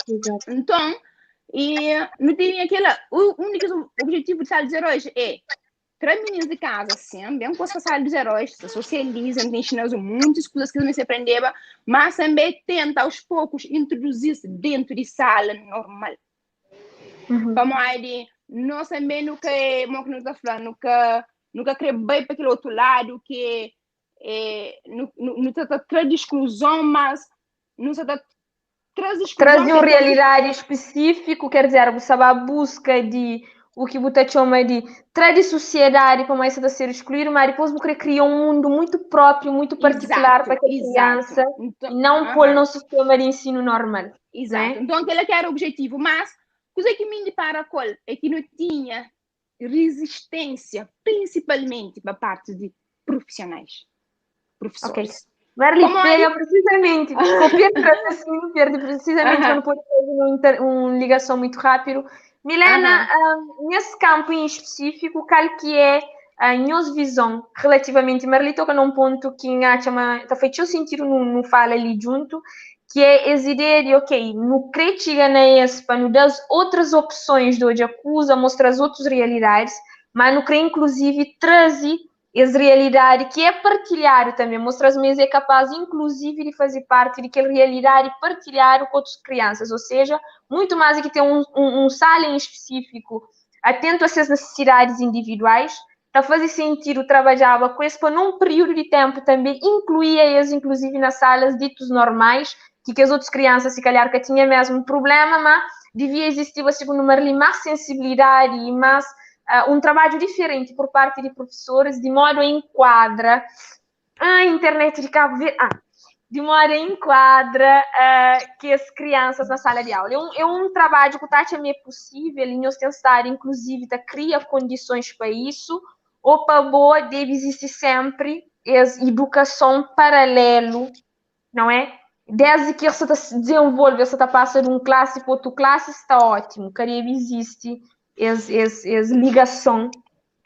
Exato. Então, não tem o único objetivo de Sala dos Heróis é trazer meninos de casa, assim, bem com a Sala dos Heróis, se socializam, ensinam muitas coisas que eles não aprenderam, mas também tenta aos poucos introduzir-se dentro de sala normal. Como aí nós também nunca queremos bem para aquele outro lado, que não está traz exclusão, mas não está trazer uma realidade específica, quer dizer, você vai à busca de o que você chama de trazer sociedade para mais ser excluído, mas depois você cria um mundo muito próprio, muito particular para a criança, então, e não pôr no sistema de ensino normal. Exato. Né? Então, aquele que era o objetivo, mas coisa que me para é que não tinha resistência, principalmente da parte de profissionais, professores. Okay. Marli, pega precisamente, perde precisamente quando pode fazer uma ligação muito rápido. Milena, nesse campo em específico, qual que é a nossa visão relativamente, Marli toca num ponto que está feito sentido no fala ali junto, que é essa ideia de, ok, no crítica na ESPA, no das outras opções de hoje acusa, mostra as outras realidades, mas no creio inclusive trazer essa realidade que é partilhar também, mostrar as meias é capaz, inclusive, de fazer parte daquela realidade e partilhar com outras crianças, ou seja, muito mais do que ter um sala em específico, atento a essas necessidades individuais, tá fazer sentido trabalhava com isso, para num período de tempo também incluía eles, inclusive nas salas ditos normais, que as outras crianças, se calhar, que tinham mesmo problema, mas devia existir, segundo Marli, mais sensibilidade e mais um trabalho diferente por parte de professores, de modo a enquadra a internet de Cabo Verde, de modo a enquadra que as crianças na sala de aula. É um trabalho que está é possível, e nós temos que inclusive, criar condições para isso, ou para boa, deve existir sempre a educação paralelo, não é? Desde que você se desenvolve, você está passando de classe para outra classe, está ótimo. Caria existe essa ligação,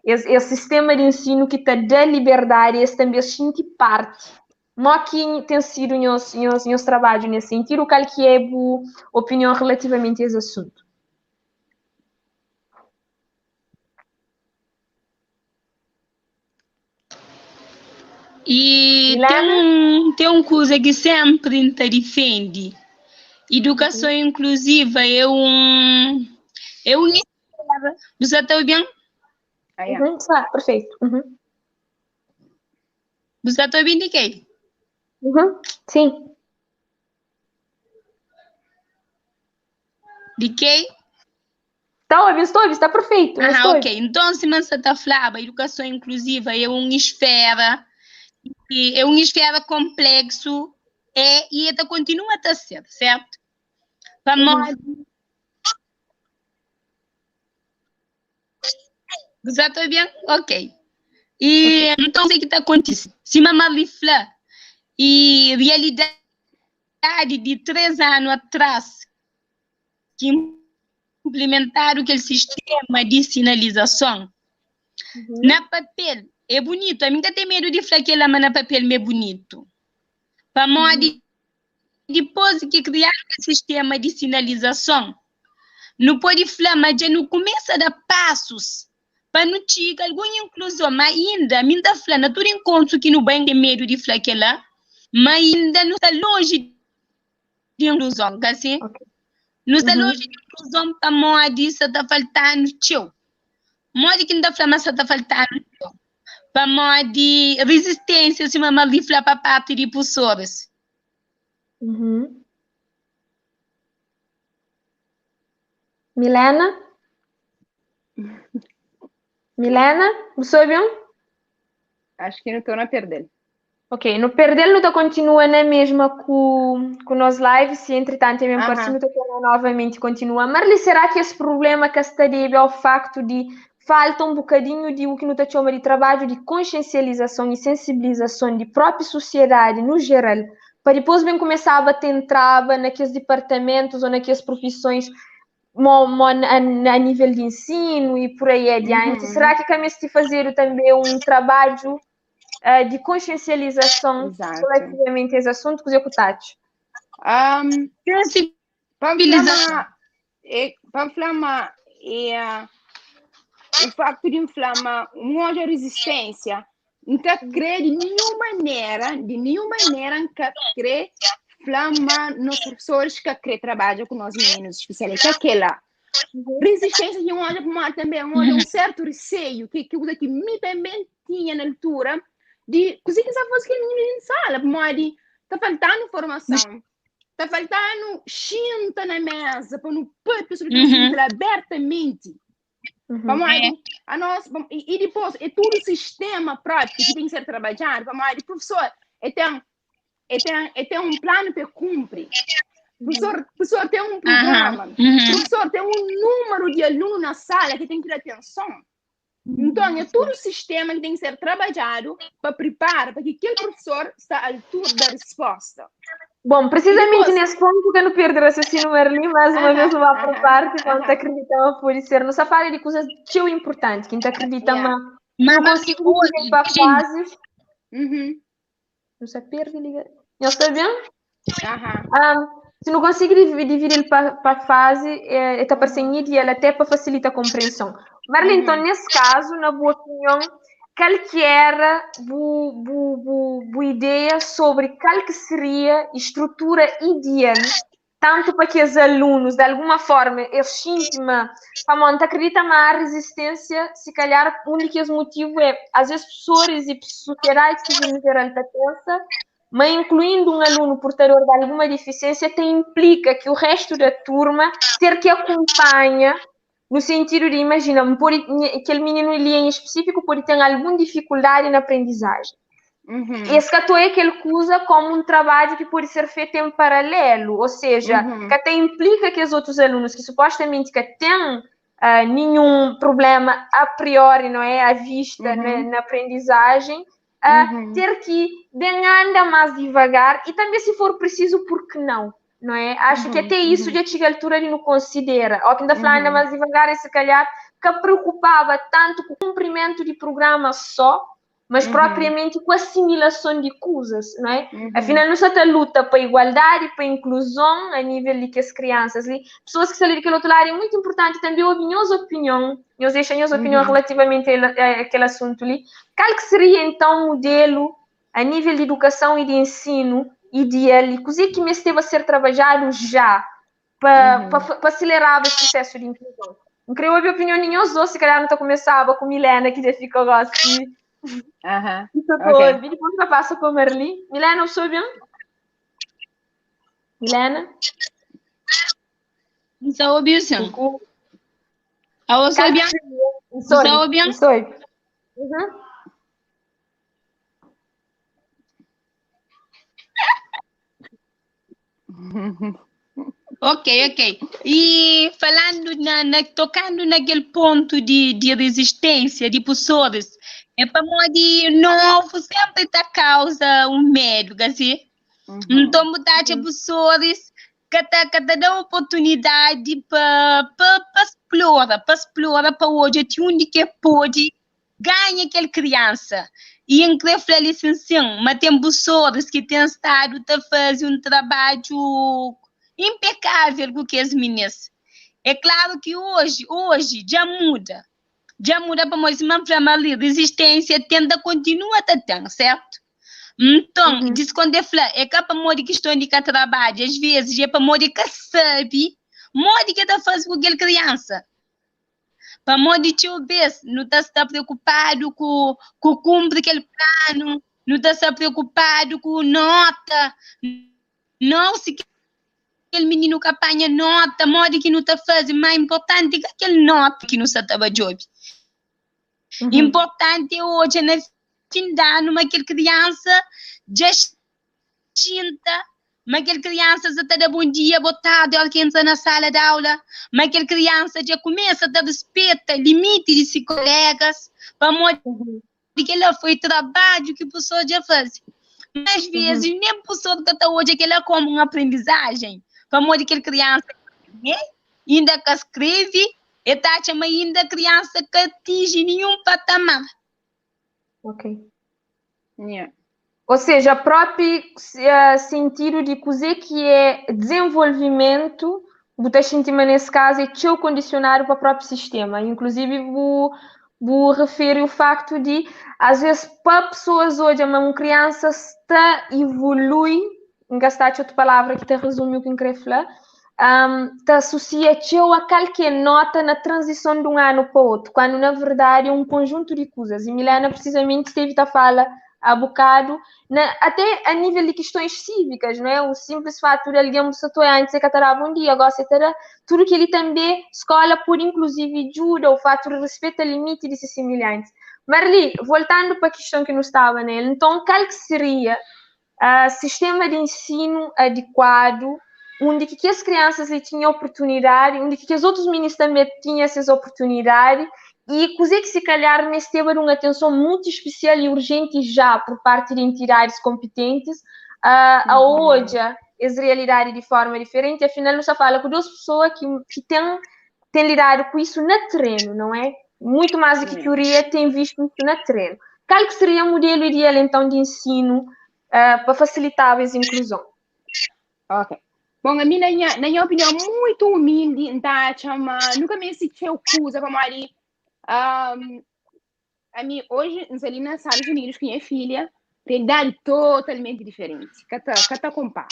esse sistema de ensino que te dá liberdade, esse também sente parte. Mas que tem sido meus trabalhos nesse sentido, qual que é a boa opinião relativamente a esse assunto? E tem um coisa que sempre te defende. Educação inclusiva é Você está ouvindo? Perfeito. Você está ouvindo de quê? Sim. De quê? Estou ouvindo, está perfeito. Ok. Então, se você está falando, a educação inclusiva é uma esfera complexo e ela continua a ser, certo? Você está ouvindo? Ok. E então, o que está acontecendo? Se mamãe lhe fala, e realidade de 3 anos atrás, que implementaram aquele sistema de sinalização, na papel, é bonito. A mim tem medo de falar que ela na papel é bonito. Para modo depois que criaram o sistema de sinalização, não pode falar, mas já não começa a dar passos para não ter alguma inclusão, mas ainda, me dá falando, tudo encontro que não vai ter medo de falar que ela, mas ainda não está longe de inclusão, assim? Não está longe de inclusão para modo isso está faltando, tio. Modo que não está falando, mas está faltando, tio. Para modo de resistência, se mamãe lhe falar para parte de professores. Milena? Você ouviu? Acho que não estou na perder. Ok, no perder luta continua na mesma com nós lives, se entretanto é mesmo parecido, novamente continua. Marli, será que esse problema que está deve ao facto de falta um bocadinho de o que nos chama de trabalho de consciencialização e sensibilização de própria sociedade no geral, para depois bem começar a bater trava naqueles departamentos ou naquelas profissões a nível de ensino e por aí adiante? Será que cabe-se de fazer também um trabalho de consciencialização relativamente a esse assunto que executaste? Para inflamar o facto de inflamar uma resistência não crê de nenhuma maneira que crê inflamar nos professores que crê trabalham com nós meninos especiais, aquela resistência de olha para também um certo receio que me também tinha na altura de conseguir saber que ninguém sala, mas está faltando informação, está faltando gente na mesa para não poder pessoas abertamente. A nós, e depois é todo o sistema prático que tem que ser trabalhado. O professor tem um plano para cumprir. Professor tem um programa. Professor tem um número de alunos na sala que tem que ter atenção. Então, é todo o sistema que tem que ser trabalhado para preparar para que aquele professor está à altura da resposta. Bom, precisamente nesse ponto que eu não perdi o raciocínio, Marli, mais uma vez vou por parte, quando acreditamos por ser. Não se fala de coisas tão importantes, que a gente acredita, mas não consigo ir para fases. Não se perde, liga. Não está vendo? Se não consegue dividir para fase, está parecendo ideal até para facilitar a compreensão. Marli, então, nesse caso, na boa opinião, qual que era a ideia sobre qual que seria a estrutura ideal tanto para que os alunos, de alguma forma, eles sentem para montar, acredita mais a resistência, se calhar, um dos motivos é, às vezes, professores e sociedade civil em geral pensa, mas incluindo um aluno portador de alguma deficiência, implica que o resto da turma ter que acompanhar, no sentido de, imagina, aquele menino ali em específico pode ter alguma dificuldade na aprendizagem. Esse catou é que ele usa como um trabalho que pode ser feito em paralelo, ou seja, que até implica que os outros alunos que supostamente que têm nenhum problema a priori, não é, à vista na aprendizagem, ter que andar mais devagar e também, se for preciso, por que não? Não é? Acho que até isso já chega a altura de não considera. Ou que ainda fala anda mais devagar e se calhar que preocupava tanto com o cumprimento de programa só, mas propriamente com a assimilação de coisas, não é? Afinal, nós estamos luta para a igualdade e para a inclusão a nível de que as crianças, pessoas que saem daquele outro lado, é muito importante também ouvir a opinião, nós deixamos a opinião relativamente àquele assunto ali. Qual que seria, então, o modelo a nível de educação e de ensino ideal, e coisa que me esteve a ser trabalhado já para acelerar o processo de inclusão? Não queria ouvir a opinião de nenhum, se calhar não está começava com Milena, que já ficou assim. Ok. Depois eu passo para Marli. Milena, eu sou bem? Milena? Não ouviu, sim. Eu sou bem? Sou bem? Sou. Ok. E falando, tocando naquele ponto de resistência de professores, é para de novo sempre está causa um medo, assim. Então, mudar de professores que dá oportunidade para explorar para hoje, até onde que pode ganhar aquela criança. E em que licenciação, mas tem professores que têm estado a fazer um trabalho impecável com que as meninas. É claro que hoje já muda para nós, mas para a resistência tende a continuar a ter, certo? Então, diz quando é que para morrer questão de que trabalho, às vezes é para morrer que sabe, morrer que está fazendo com aquela criança. Para morrer tio vez, não está preocupado com cumprir aquele plano, não está preocupado com nota, não se aquele menino que apanha nota, morre que não está fazendo, mais importante que aquele nota que não está trabalhando. Importante hoje, na fim de ano, aquela criança já sinta, mas aquela criança já está de bom dia, boa tarde, ela que entra na sala de aula, mas aquela criança já começa a dar respeito, limite de seus colegas, para mostrar que ela foi trabalho que a pessoa já faz. Mas às vezes, nem a pessoa que está hoje, que ela como uma aprendizagem, para mostrar que aquela criança ainda que escreve, e está chamando ainda criança que atinge nenhum patamar. Ok. Yeah. Ou seja, o próprio sentido de coisa que é desenvolvimento, você sentir nesse caso, é teu condicionário para o próprio sistema. Inclusive, vou referir o facto de, às vezes, para pessoas hoje, uma criança está evolui, em gastar outra palavra que te resume o que eu queria falar, está associado a qualquer nota na transição de um ano para o outro, quando na verdade é um conjunto de coisas. E Milena precisamente esteve a falar há bocado, até a nível de questões cívicas, não é? O simples fato de alguém se antes de catar um dia, agora etc. Tudo que ele também escola por inclusive ajuda o fato de respeito ao limite de semelhantes. Marli, voltando para a questão que nos estava nele, então qual que seria o sistema de ensino adequado onde que as crianças tinham oportunidade, onde que os outros meninos também tinham essas oportunidades e coisa que se calhar nesse teve uma atenção muito especial e urgente já por parte de entidades competentes a hoje as realidades de forma diferente, afinal não se fala com duas pessoas que têm lidado com isso na treino, não é? Muito mais do que teoria tem visto isso na treino. Qual que seria o modelo ideal então de ensino para facilitar a inclusão? Ok. Bom, a mim, na minha opinião, muito humilde, nunca me assisti o curso para Mari. A mim, hoje, nos ali nos Estados Unidos, com minha filha, realidade totalmente diferente. Cata compara.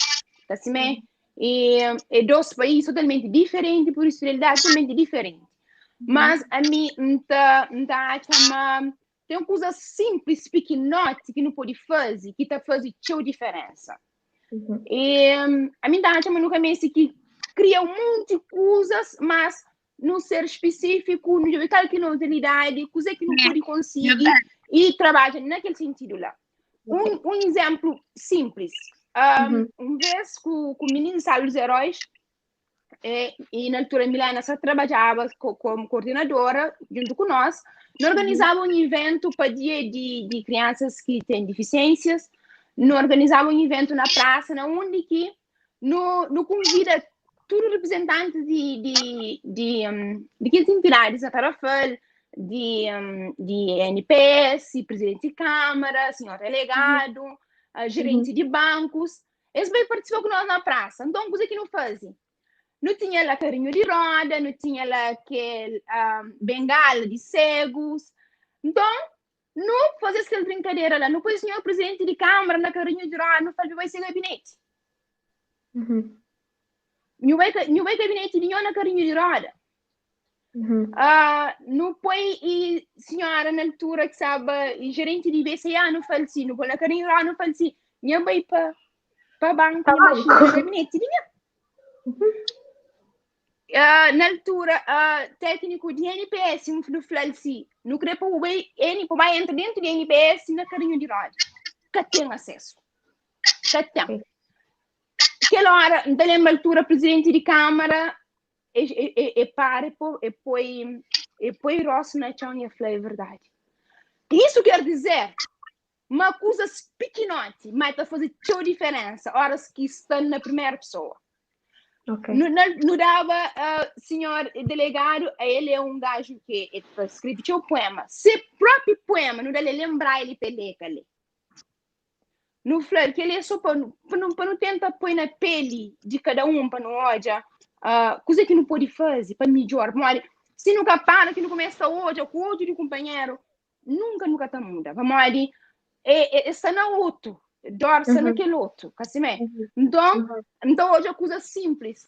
Tá assim, e dois países totalmente diferentes, por realidade totalmente diferente. Mas a mim tem coisas simples, pequenotes que não pode fazer, que tá fazendo diferença. E a mim nunca me que cria um monte de coisas, mas não ser específico, não sabe qual que não utilidade, coisa que não pode conseguir e trabalha naquele sentido lá. Um exemplo simples. Uma vez que o menino Sala dos Heróis, e na altura Milena só trabalhava como coordenadora junto com nós organizava um evento para dia de crianças que têm deficiências, organizava um evento na praça, onde que no convida todo representante de que entidades, a Tarafel, de NPS, presidente de Câmara, senhor delegado, gerente de bancos, eles vêm participar com nós na praça. Então, coisa que não fazem. Não tinha lá carrinho de roda, não tinha lá aquele bengala de cegos. Então, não fazia essa brincadeira lá. Não foi o senhor presidente de Câmara na carrinho de roda, não falou, vai ser gabinete. Não vai gabinete nenhum na carrinho de roda. Não foi e senhora na altura que sabe, e gerente de BCA não fala assim, não foi na carrinho de roda, não fala assim, não vai para banco, não vai para gabinete nenhum. Na altura, técnico de NPS, no Flalsi, no crepo o vai entrar dentro de NPS na carinho de roda. Que tem acesso. Que tem. Aquela hora, na altura, presidente de Câmara, e põe rosto na chão e falei a verdade. Isso quer dizer, uma coisa pequenote, mas está fazendo toda a diferença, horas que estão na primeira pessoa. Okay. Não dava, senhor delegado, ele é um gajo que escreveu um poema. Se próprio poema, não deve lembrar ele peleca ali. No flor, que ele é só para não tentar pôr na pele de cada um, para não olhar, coisa que não pode fazer, para melhor. Se nunca para, que não começa hoje, com o outro de companheiro, nunca tá muda. Vamos ali, está na outro. Dorsa naquele outro, Cassimé. Então hoje é coisa simples.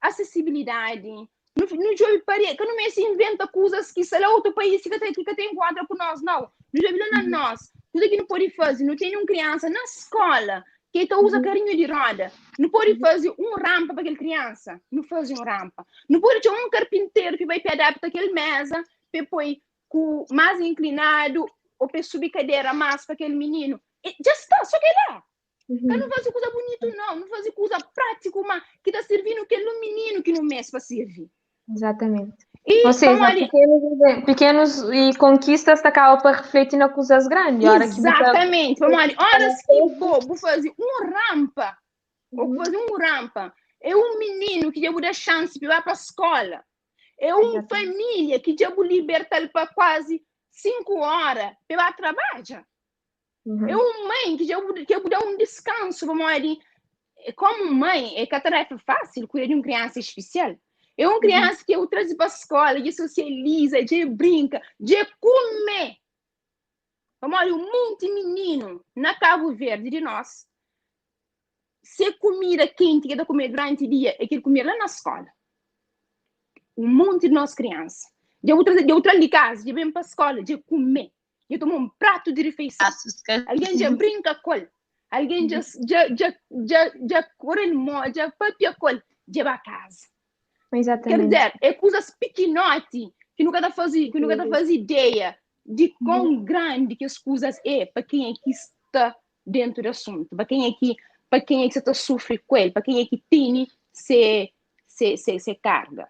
Acessibilidade. Não jogo parede, que não me se inventa coisas que sei lá outro país que tem enquadra com nós, não. Não jogo na nós. Tudo que não pode fazer, não tem uma criança na escola que usa carrinho de roda. Não pode fazer rampa para aquela criança. Não faz rampa. Não pode ter um carpinteiro que vai pegar para aquela mesa, para pôr com mais inclinado ou para subir cadeira mais para aquele menino. Já está, só que é lá. Não fazer coisa bonita, não fazer coisa prática, que está servindo aquele menino que não mês para servir. Exatamente. Ou seja, pequenos e conquistas acabam para refletir nas coisas grandes. Exatamente. Horas que vou fazer rampa, é um menino que já vou dar chance para ir para a escola. É uma família que já vou libertar para quase 5 horas para trabalhar. É uma mãe que eu dar um descanso para mãe. Como mãe, é que a tarefa fácil cuidar de uma criança especial. É uma criança que eu trago para a escola, de socializa, de brinca, de comer. Vamos um monte de menino na Cabo Verde de nós. Se comida quente que dá comer durante o dia, é que comer lá na escola. Um monte de nós crianças. De outra de casa, de vir para a escola, de comer. Eu tomo um prato de refeição. Alguém já brinca com ele. Alguém já corre no já papia com ele. Já vai a casa. Exatamente. Quer dizer, é coisas pequenotes que nunca dá fazer ideia de quão grande que as coisas é para quem é que está dentro do assunto, para quem é que está sofrendo com ele, para quem é que tem se carga.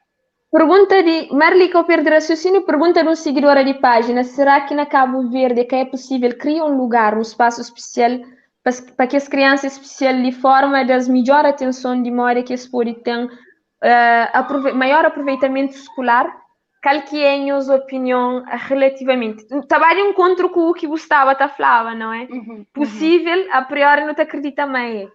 Pergunta de Marli Copper de Raciocínio, pergunta de uma seguidora de página: será que na Cabo Verde é possível criar um lugar, um espaço especial para que as crianças especiais de forma das melhor atenção de memória que eles podem ter maior aproveitamento escolar? Qual que é a sua opinião relativamente? Trabalho em encontro com o que Gustavo está falando, não é? Possível, a priori não te acredita mais.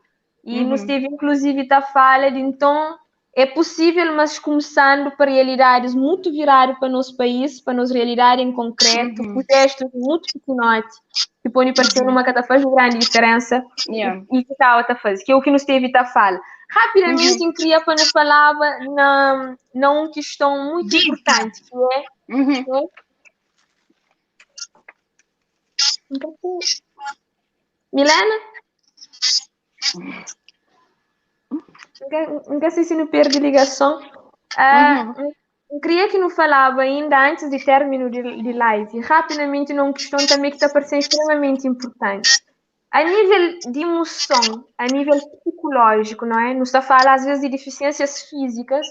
E nos teve inclusive está fala de então é possível, mas começando para realidades muito viradas para o nosso país, para nos realidade em concreto, com gestos muito pequenotes, que podem parecer uma que faz uma grande diferença e que está a fazer, que é o que nos teve a falar. Rapidamente eu queria para nos falava na uma questão muito importante, que é, Milena? Nunca sei se não perde ligação. Eu queria que não falava ainda antes de término de live, rapidamente numa questão também que está parecendo extremamente importante. A nível de emoção, a nível psicológico, não é? Não está a falar às vezes de deficiências físicas,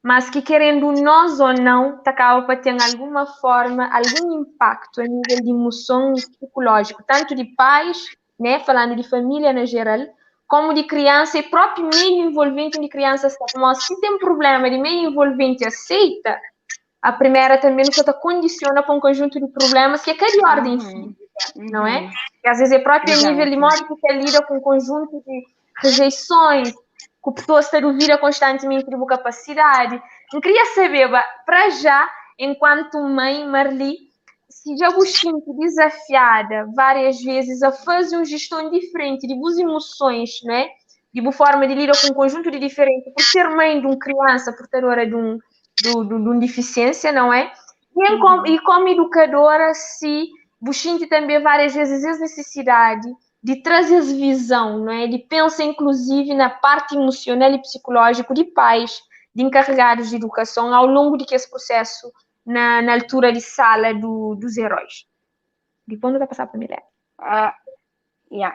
mas que querendo nós ou não, acaba para ter alguma forma, algum impacto a nível de emoção psicológico, tanto de pais, né, falando de família na geral, como de criança e próprio meio envolvente de criança. Mas se tem um problema de meio envolvente aceita, a primeira também nos condiciona para um conjunto de problemas que é de ordem física, não é? Que às vezes é próprio nível de modo que você lida com um conjunto de rejeições, que a pessoa está duvida constantemente de capacidade. Eu queria saber, para já, enquanto mãe, Marli, se já vos sinto desafiada várias vezes a fazer uma gestão diferente de vos emoções, né? De uma forma de lidar com um conjunto de diferente, por ser mãe de uma criança portadora de uma deficiência, não é? E como educadora, se vos sinto também várias vezes a necessidade de trazer visão, não é? De pensar, inclusive, na parte emocional e psicológica de pais, de encarregados de educação, ao longo de que esse processo na altura de sala dos heróis. Depois não vai passar para a mulher.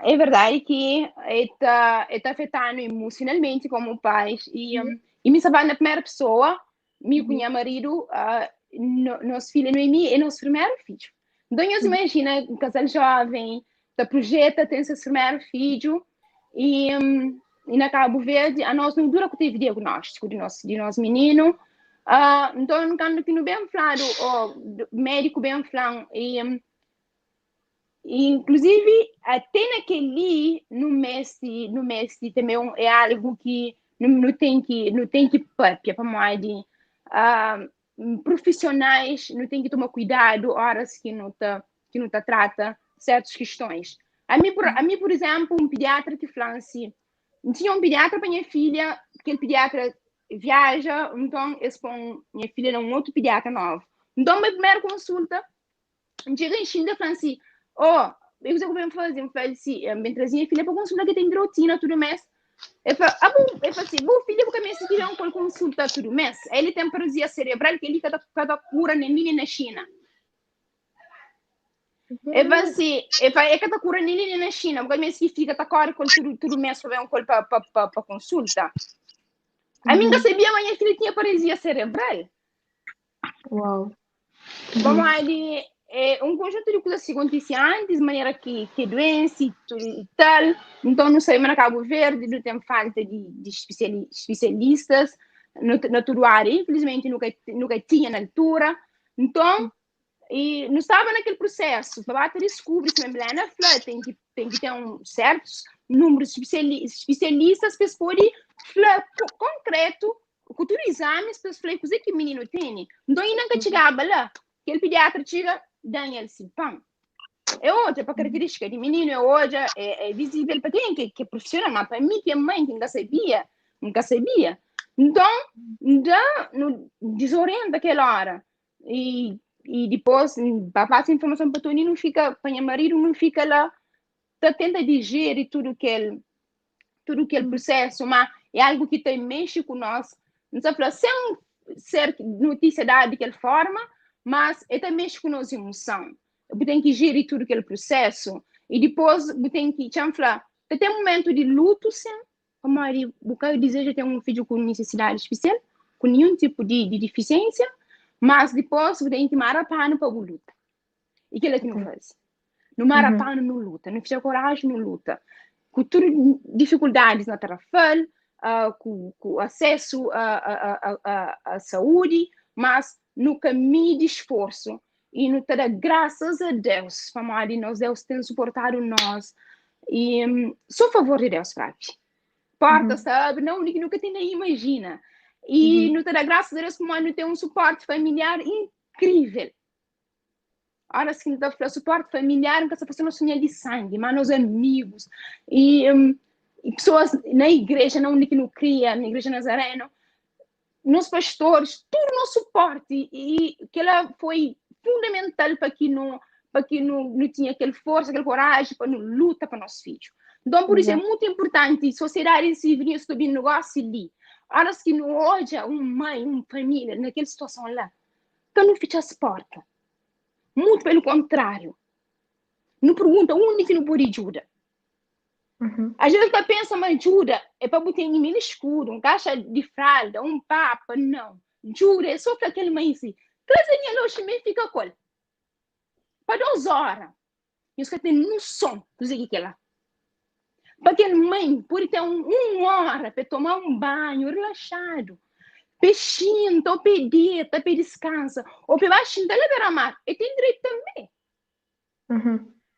É verdade que está afetando emocionalmente como pais. E me sabendo na primeira pessoa, meu marido, nosso filho Noemi é nosso primeiro filho. Então, você imagina um casal jovem, da projeta, tem seu primeiro filho, e na Cabo Verde, a nós não dura que teve diagnóstico de nosso menino. Então, quando que bem falado, o médico bem falando, e inclusive até naquele no mês também é algo que não tem que para mais de profissionais não tem que tomar cuidado horas que não tá trata certas questões. A mim por exemplo um pediatra que falou assim, tinha um pediatra para minha filha, aquele pediatra viaja, então expõe minha filha num outro pediatra novo. Então minha primeira consulta chega em China e fala assim, eu sei como fazer, eu trazia a filha para consulta que tem de rotina todo mês. Eu falo assim, bom filho, porque me tiram com consulta todo mês. Ele tem paralisia cerebral que ele cada cura nem na China. Eu falo assim, é cada cura nem na China, porque me fica tá cora com todo mês para um col para consulta. A mim sabia, mas minha filha tinha paralisia cerebral. Uau. Vamos ali um conjunto de coisas que aconteciam antes, de maneira que doença e tal. Então, não sei, mas na Cabo Verde não tem falta de especialistas na tua área. Infelizmente, nunca tinha na altura. Então, e não estava naquele processo. Para descobrir se a Milena tem que ter um certo número de especialistas para poder falar concreto, com os exames, para falar o que o menino tem. Então, ele nunca chegava lá. Aquele pediatra chega, Daniel Silpão. É outra, para característica de menino, é visível para quem que é profissional, mas para mim, que é mãe, que nunca sabia. Então, desorienta aquela hora. E depois, para passar informação para o Tony, não fica, para meu marido, não fica lá, tenta digerir tudo aquele processo, mas é algo que tem mexe com nós. Não sabe, sem ser notícia dada de aquela forma, mas é também mexe com nossa emoção. Eu tenho que gerir tudo aquele processo e depois eu tenho que falar, tem um momento de luto, sim. Como eu dizer, já tem um filho com necessidade especial, com nenhum tipo de deficiência, mas depois eu tenho que marapano para a luta. E que ele não faz. No marapano não luta, não fica coragem, não luta. Com todas dificuldades na tarefal, com acesso à saúde, mas no caminho de esforço e no ter graças a Deus, família, nós Deus tem suportado nós e sou a favor de Deus, sabe? Porta, sabe? Não, nunca tem nem imagina. E no ter graças a Deus, família, tem um suporte familiar incrível. Ora, se não suporte familiar, nunca se fosse sonhar de sangue, mas nos amigos. E e pessoas na igreja, na onde que não cria, na igreja Nazareno, nos pastores, tudo no suporte, e que ela foi fundamental para que não tinha aquela força, aquela coragem para não lutar para nossos filhos. Então, por isso é muito importante a sociedade civil subir negócio ali. Horas que não hoje uma mãe, uma família, naquela situação lá, então não fecha as portas. Muito pelo contrário. Não pergunta onde que não pode ajuda. Às vezes você pensa, mas ajuda é para botar em milho escuro, um caixa de fralda, um papa, não. Ajuda é só para aquele mãe assim. Traz a minha loja e fica com ele. Para 2 horas. E você tem noção do que é lá. Para aquele mãe pode ter uma hora para tomar um banho relaxado. Peixinho, ou pedir, para descansa. Ou para baixinho, para liberar e tem direito também.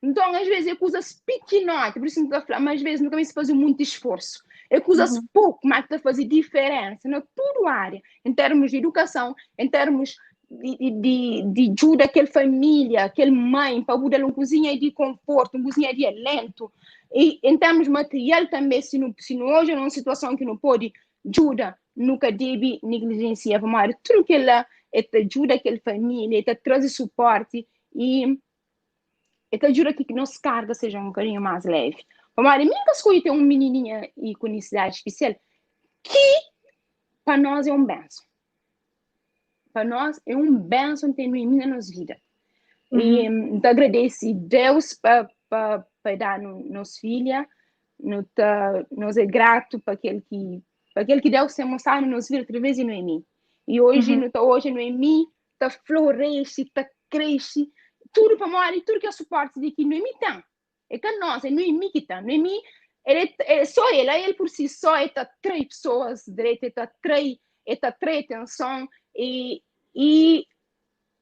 Então, às vezes, é coisas pequenas, por isso não estou falando, mas às vezes nunca se faz muito esforço. É coisas pouco, mas está a fazer diferença na toda área, em termos de educação, em termos de ajuda àquela família, àquela mãe, para ajudar uma cozinha de conforto, uma cozinha de alento. E em termos material também, se não hoje é uma situação que não pode ajuda, nunca deve negligenciar, mas tudo que ela ajuda àquela família, traz suporte e te ajuda que nossa carga seja um bocadinho mais leve. Mas a minha escolha tem uma menininha com necessidade especial que para nós é um benção. Para nós é um benção ter menina nas vidas. E então agradeço a Deus para dar nos filha, nós é grato para aquele que Deus se mostrar nos vidas através de Noemi. E hoje Noemi está floresce, está cresce, tudo para morrer, tudo que é suporte de que Noemi tem. É que nós, é Noemi que tem. Noemi, só ele por si só, está 3 pessoas direito, está 3 atenção, e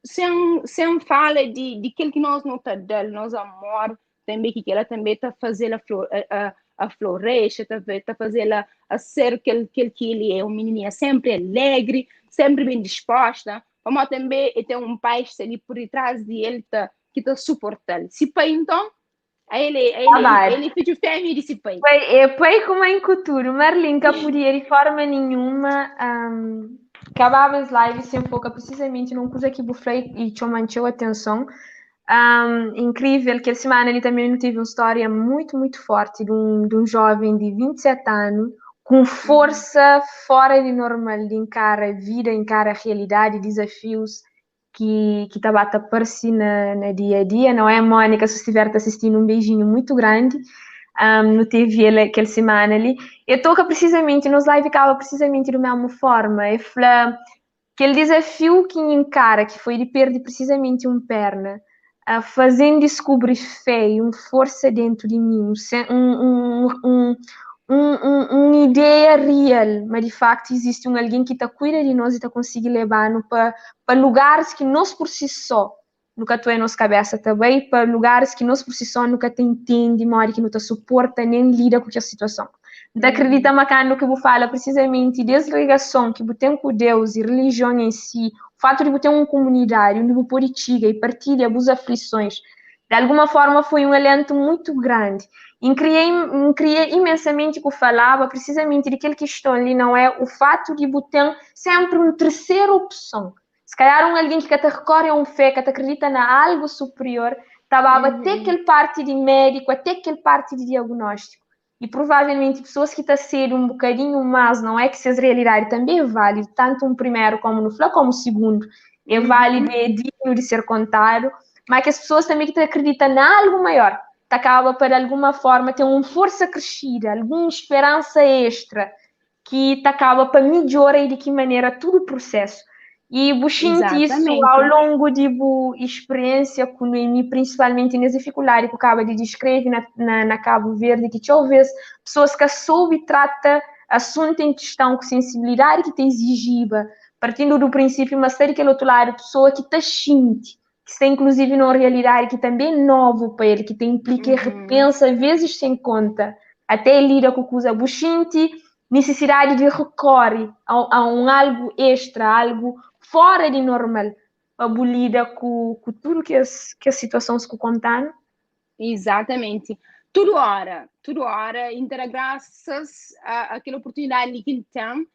sem fala de aquilo que nós não está dando, nós amor, também que ela também está fazendo a floresta, está fazendo a ser aquele que ele é, uma menininha sempre alegre, sempre bem disposta, mas também tem um pai ali por trás de ele que está suportando. Se pai, então, ele fica fêmea de se pai. Pai como em cultura, Marlene, que podia de forma nenhuma acabava as lives sem focar precisamente numa coisa que o Frei e chamou atenção. Incrível que essa semana ele também teve uma história muito, muito forte de um jovem de 27 anos com força fora de normal de encarar a vida, encarar a realidade, desafios que estava a aparecer na dia a dia, não é, Mônica? Se estiver assistindo, um beijinho muito grande no TV aquela semana ali. Eu toco precisamente, nos live acaba precisamente da mesma forma. Eu falo, aquele desafio que encara, que foi de perder precisamente uma perna, fazendo descobrir fé e uma força dentro de mim, uma ideia real, mas de facto existe alguém que está cuida de nós e está conseguindo levar-nos para lugares que nós por si só nunca estou em nossa cabeça também, para lugares que nós por si só nunca te entende, que não te suporta nem lida com aquela situação. Então, acredita no que eu falo, precisamente desligação que eu tenho com Deus e religião em si, o fato de eu ter uma comunidade onde eu pode chegar e partilhar as aflições, de alguma forma foi um alento muito grande. E criei imensamente que eu falava precisamente daquele que estou ali, não é? O fato de eu ter sempre uma terceira opção. Se calhar alguém que te recorre a fé, que te acredita na algo superior, estava até aquele parte de médico, até aquele parte de diagnóstico. E provavelmente pessoas que estão a ser um bocadinho mais, não é que se a realidade também é válido, tanto um primeiro como no final, como o segundo, é válido, é digno de ser contado, mas que as pessoas também que acreditam em algo maior, que acaba para alguma forma ter uma força crescida, alguma esperança extra, que acaba para melhorar e de que maneira todo o processo. E eu senti isso ao longo de experiência com Noemi, principalmente nessa dificuldade que eu acabo de descrever na Cabo Verde, que talvez pessoas que soube tratar assunto em questão com sensibilidade que te exigiba, partindo do princípio, mas ser aquele outro lado, pessoa que te sente, que está inclusive numa realidade que também é novo para ele, que te implica e repensa, às vezes sem conta, até lida com coisa buchinte, necessidade de recorrer a um algo extra, algo fora de normal, abolida com tudo que a situação se contando. Exatamente. tudo hora, ainda graças àquela oportunidade que tem,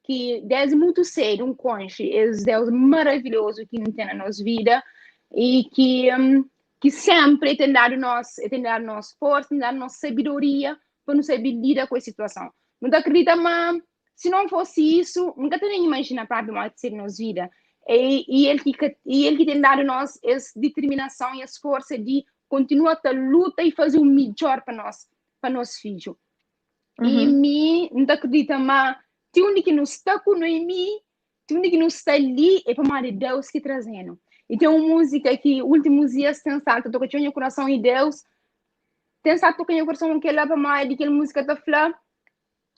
que desde muito cedo um cônjuge é Deus maravilhoso que tem na nossa vida e que sempre tem dado nós força, tem dado nós sabedoria para nos saber lidar com a situação. Não acredita, mas se não fosse isso, nunca teria imaginado para a ser na nossa vida. E ele que tem dado nós essa determinação e essa força de continuar a luta e fazer o melhor para nós filhos. E me não acredita, mas tem um que nos está com Noemi, tem um que nos está ali, é para Deus que trazendo. E tem uma música que, últimos dias, tem salto, toca o coração e Deus, tem salto toca o coração que lá para mais, de aquela música da flor,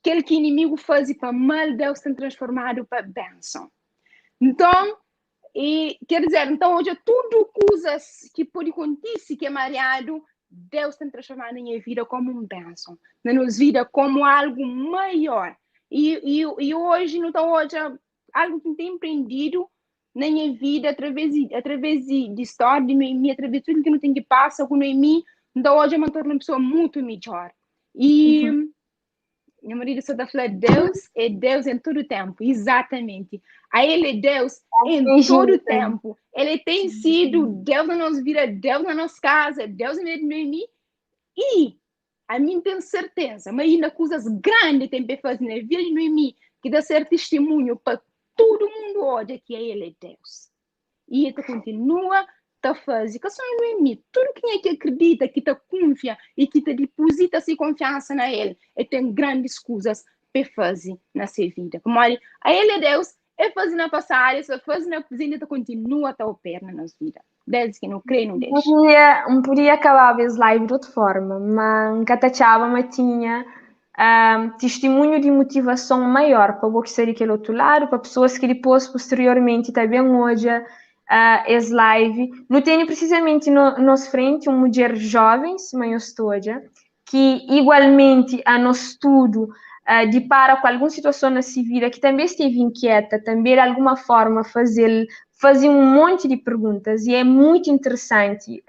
aquele que inimigo faz para mal, Deus tem transformado para bênção. Então, quer dizer, então hoje tudo coisas que pode acontecer que é mariado, Deus tem transformado na minha vida como uma bênção, na nossa vida como algo maior. E hoje, então hoje, algo que tem empreendido na minha vida através de história de Noemi, através de tudo que não tem que passar com Noemi, então hoje eu me torno uma pessoa muito melhor. E meu marido só está falando, Deus é Deus em todo o tempo, exatamente. A Ele é Deus em todo o tempo. Ele tem sido Deus na nossa vida, Deus na nossa casa, Deus em Noemi. E a mim tenho certeza, mas ainda coisas grandes tem para fazer na vida de Noemi, que dá ser testemunho para todo mundo hoje que Ele é Deus. E Ele continua a fazer, que só Noemi, tudo quem é que acredita, que te confia e que te deposita essa confiança na Ele, e tem grandes coisas para fazer na sua vida. Como olha, a Ele é Deus, é fazer na passagem, só fazer na presente, continua a operar na nossa vida. Desde que não crê, não deixa. Podia acabar a live de outra forma, mas Catachaba mas tinha testemunho de motivação maior para o que seria aquele outro lado, para pessoas que depois, posteriormente, também hoje, esse live. Não tenho precisamente nos frente uma mulher jovem, se eu estou que igualmente a nosso estudo depara com alguma situação na sua vida que também esteve inquieta, também de alguma forma fazer um monte de perguntas e é muito interessante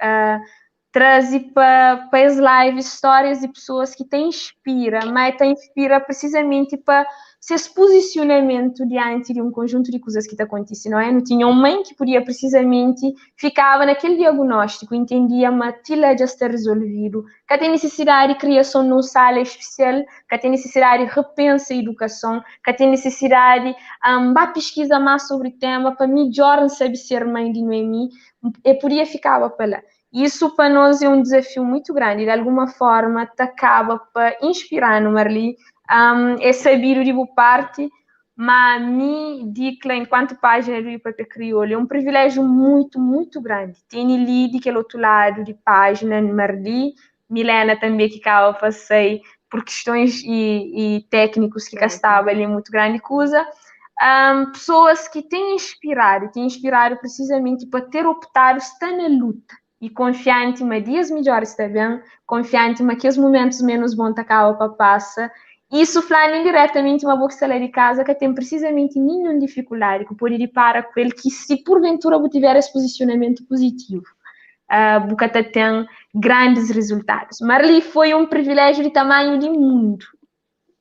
trazer para as lives histórias de pessoas que te inspiram, mas te inspira precisamente para esse posicionamento diante de um conjunto de coisas que te acontecem, não é? Não tinha uma mãe que podia precisamente, ficava naquele diagnóstico, entendia, mas aquilo já está resolvido, que tem necessidade de criação de uma sala especial, que tem necessidade de repensar a educação, que tem necessidade de pesquisa mais sobre o tema, para melhor saber ser mãe de Noemi, e podia ficar para lá. Isso para nós é um desafio muito grande, de alguma forma te acaba para inspirar no Marli, é saber de boa parte, mas me dica enquanto página do IPP Crioulo é um privilégio muito, muito grande. Tenho lido aquele outro lado de página no Marli, Milena também que acaba passei por questões e técnicos que estava ali muito grande coisa. Pessoas que têm inspirado precisamente para ter optado estar na luta e confiante em dias melhores também, confiante em que os momentos menos bons acabam para passar. Isso falando indiretamente uma boa de casa que tem precisamente nenhuma dificuldade, que pode ir para aquele que se porventura tiver esse posicionamento positivo. Bucata tem grandes resultados. Marli foi um privilégio de tamanho de mundo.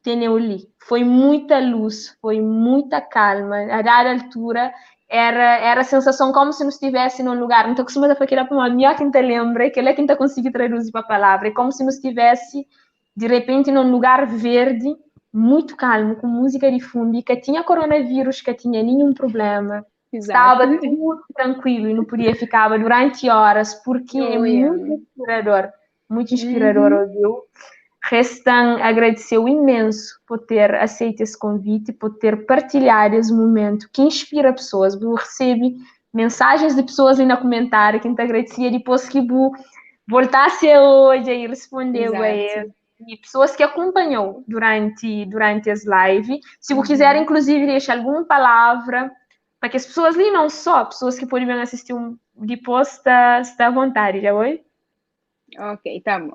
Tenho ali. Foi muita luz, foi muita calma. A dada altura, era a sensação como se não estivesse num lugar. Não estou acostumada a fazer para uma minha quem te lembra, que é quem te consegue traduzir para a palavra. É como se não estivesse, de repente, num lugar verde, muito calmo, com música de fundo, e que tinha coronavírus, que tinha nenhum problema. Exato. Estava tudo tranquilo e não podia ficar durante horas, porque é muito inspirador, ouviu? Restam agradeceu imenso por ter aceito esse convite, por ter partilhado esse momento que inspira pessoas. Eu recebo mensagens de pessoas aí no comentário que te agradecia depois que eu voltasse hoje e respondeu a ele. E pessoas que acompanham durante as lives. Se você quiser, inclusive, deixar alguma palavra para que as pessoas ali, não só pessoas que poderiam assistir depois, está à vontade, já foi? Ok, tá bom.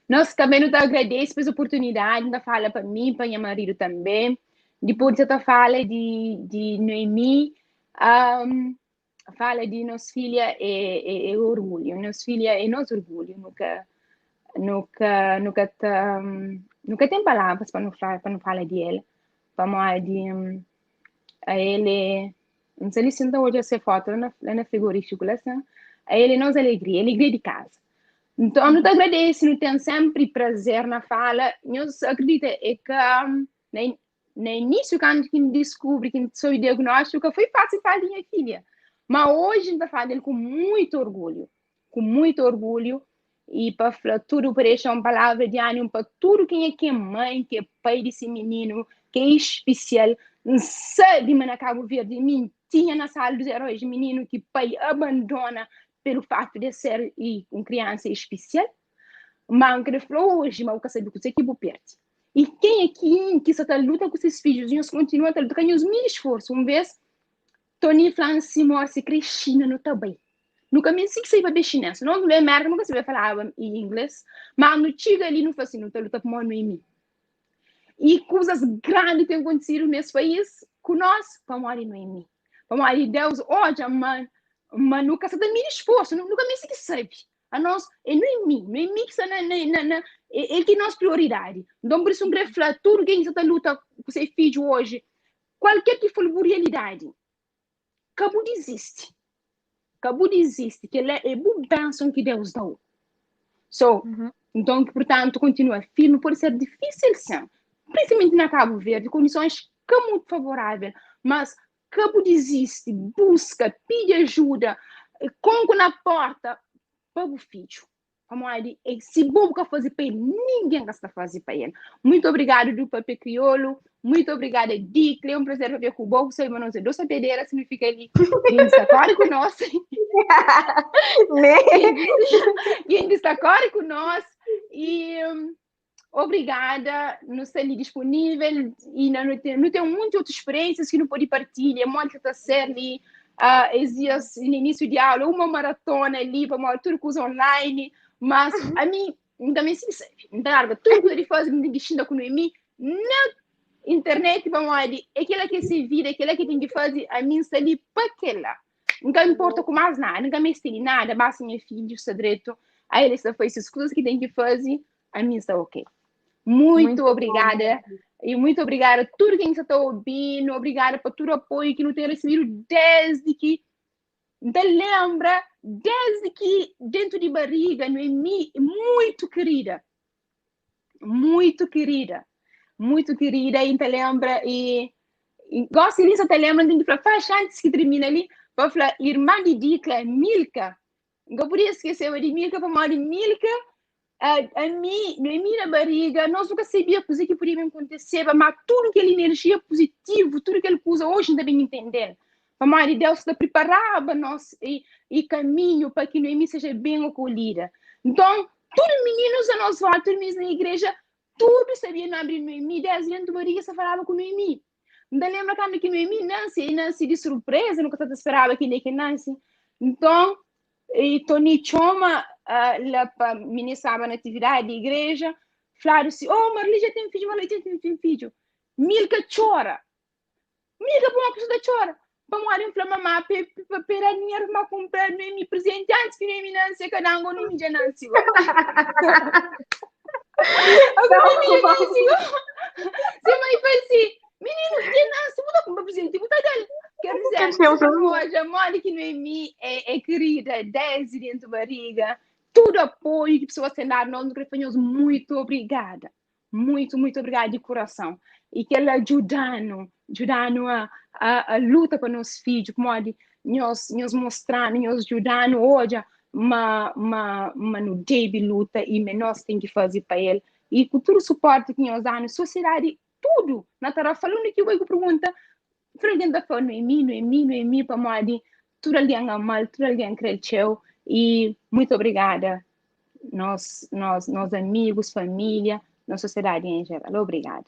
Nós também nos agradecemos pela oportunidade, ainda fala para mim, para meu marido também. Depois você fala de Noemi, fala de nossa filha é orgulho, nossa filha é nosso orgulho, nunca nunca tem palavras para não falar de ele. Para de a ele, não sei se hoje essa foto na frigorífico, a ele não é alegria de casa. Então, não te agradeço, não tenho sempre prazer na fala. Eu acredito é que no início, quando a descobre que sou diagnóstico, foi fácil falar de minha filha. Mas hoje, a gente fala dele com muito orgulho. Com muito orgulho. E para tudo, para deixar uma palavra de ânimo para tudo quem é mãe, que é pai desse menino, que é especial. Não sabe, mas na Cabo Verde, tinha na sala dos heróis, menino que pai abandona pelo fato de ser uma criança especial. Mas ele falou hoje, mas eu quero saber que você que perde. E quem é que está luta com esses filhos, e continua a lutar com os mil esforços. Uma vez, Tony Francis Morse crescendo no também. Nunca me ensinei que você vai chinês. Não é merda, nunca se vai falar em inglês. Mas no chega ali, não faz assim, não luta com o mim. E coisas grandes têm acontecido nesse país, com nós, para morrer no mim. Para morrer Deus, hoje, mas nunca se dá mil esforço, nunca me ensinei que sabe. A nós, é no mim que está é que é nossa prioridade. Então, por isso, um grande tudo que a gente está luta com seu filho hoje, qualquer que for a realidade, acabou de existir. Que é boa bênção que Deus dá. Então, portanto, continua firme, pode ser difícil, sim. Principalmente na Cabo Verde, condições que são muito favoráveis, mas acabou de existir, busca, pede ajuda, conco na porta, para o filho. Se bom que fazer para ele, ninguém gasta fazer para ele. Muito obrigado do Papi Crioulo, muito obrigada, Dick. É um prazer ver com o bom, sei, mas não sei, doce pedeira significa ali. Quem está agora com nós. Quem está agora com nós. E obrigada, não sei ali disponível. E não tem muitas outras experiências que não pode partilhar. Muito está certo ali. Dias no início de aula, uma maratona ali, para uma tudo coisa online. Mas a mim, também se sabe. Então, tudo que ele faz, me deixando com mim, na internet, vamos ali, é aquela que se vira, aquela que tem que fazer, a mim está ali para aquela. Não importa com mais nada, não me estende nada, basta minha filha, está direito. Aí ele está fazendo as coisas que tem que fazer, a mim está ok. Muito obrigada. Bom. E muito obrigada a tudo quem está ouvindo, obrigada por todo o apoio que não tem recebido desde que lembra, desde que dentro de barriga, Noemi, muito querida, então lembra, e gosto disso, até lembra, tem que falar, faz antes que termine ali, para falar, irmã de Dicla, Milka, não podia esquecer de Milka, para falar de Milka, a mim, Noemi na barriga, nós nunca sabíamos coisa que podia acontecer, mas tudo aquela energia positiva, tudo aquela coisa, hoje ainda bem entender. A mãe de Deus está preparava nós e caminho para que Noemi seja bem acolhida. Então, todos os meninos a nós volta, todos os meninos na igreja, tudo sabiam abrir Noemi, 10 anos de barriga se falava com Noemi. Então, lembra quando que Noemi nasce de surpresa, nunca se esperava que ele nasce. Então, e Tony Choma, lá ministrava na atividade da igreja, falaram assim, Marli já tem filho, Marli já tem filho. Milka chora. Milka, por uma pessoa chora. Vamos lá, para mamãe, para dinheiro para comprar Noemi presente antes que Noemi não se cadango, Noemi já não se vai. Se a mãe faz assim, menino, já não se vai comprar presente, vou dar dele. Quer dizer, hoje a mãe que Noemi é querida, 10 dentro da barriga, todo apoio que pessoas têm dado, nós nos muito obrigada. Muito obrigada de coração. E que ela ajudando a luta para nossos filhos, como nos mostrando, nos ajudando hoje, mas não deve luta e nós temos que fazer para ele. E com todo o suporte que nós damos, sociedade, tudo. Na tarefa, falando que eu pergunta, frente da fala, Noemi, para mim, tudo alguém amal, tudo alguém cresceu. E muito obrigada, nós amigos, família, na sociedade em geral. Obrigada.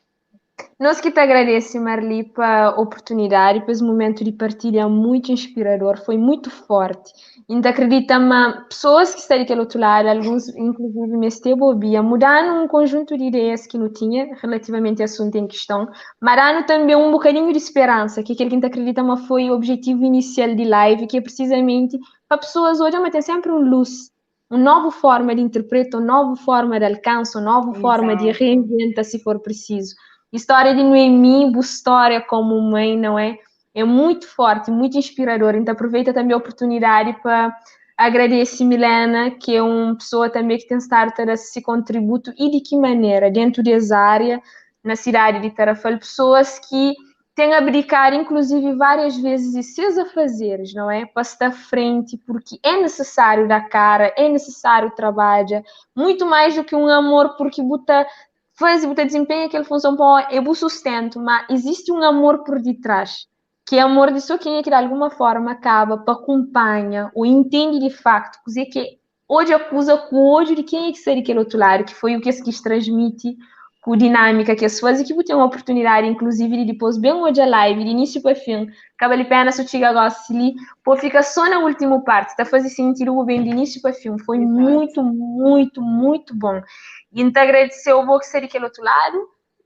Nós que te agradecemos, Marli, pela oportunidade, por esse momento de partilha muito inspirador, foi muito forte. Ainda acreditamos pessoas que estão daquele outro lado, alguns inclusive me esteve mudando um conjunto de ideias que não tinha relativamente ao assunto em questão, mas dando também um bocadinho de esperança, que aquele que acreditamos foi o objetivo inicial de live, que é precisamente para pessoas hoje, mas tem sempre uma luz. uma nova forma de interpretar, uma nova forma de alcance, uma nova forma de reinventar se for preciso. A história de Noemi, boa história como mãe, não é? É muito forte, muito inspiradora. Então aproveita também a oportunidade para agradecer Milena, que é uma pessoa também que tem estado a dar esse contributo e de que maneira, dentro dessa área, na cidade de Tarrafal, pessoas que têm abdicado, inclusive, várias vezes e seus afazeres, não é? Para estar à frente, porque é necessário dar cara, é necessário trabalhar, muito mais do que um amor, porque você desempenha aquela função para o sustento, mas existe um amor por detrás, que é amor de só quem é que de alguma forma acaba, para acompanha, ou entende de facto, que hoje acusa com o ódio de quem é que seria aquele outro lado, que foi o que se quis transmitir, com a dinâmica que as faz e que você tem uma oportunidade, inclusive, de depois bem hoje a live, de início para fim, acaba de pena se chega a ali, pô, fica só na última parte, tá fazendo sentido bem de início para fim, foi muito, muito, muito bom. E então agradecer ao vô que seria aquele outro lado,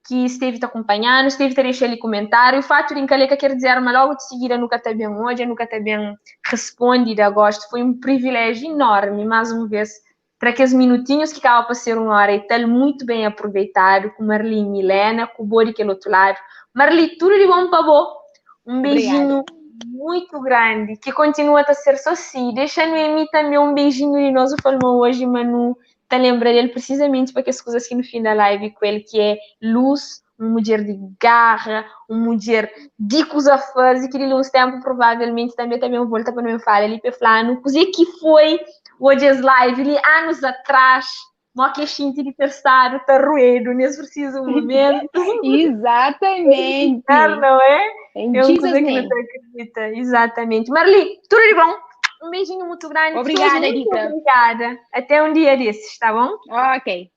que esteve te acompanhando, esteve te deixando ele comentário, o fato de Encaleca quer dizer, mas logo de seguida nunca está bem hoje, nunca está bem responde a gosto, foi um privilégio enorme, mais uma vez, para aqueles minutinhos que acaba para ser uma hora e tal, muito bem aproveitado, com Marli e Milena, com o Bori que é do outro lado. Marli, tudo de bom para você. Um beijinho muito grande, que continua a ser só assim. Deixa no Noemi também um beijinho de nós, falamos hoje, Manu, tá lembrando ele precisamente para que as coisas aqui no fim da live com ele, que é luz, uma mulher de garra, uma mulher de coisa faz, e que ele uns tempo provavelmente também volta para não falar ali para falar, não que foi hoje as live, ali anos atrás, uma queixinha de terceiro, tá ruído, nesse preciso momento. Exatamente. Não é? Em É uma Jesus coisa que não name. te acredita. Exatamente. Marli, tudo de bom? Um beijinho muito grande. Obrigada, Muito Rita. obrigada. Até um dia desses, tá bom? Ok.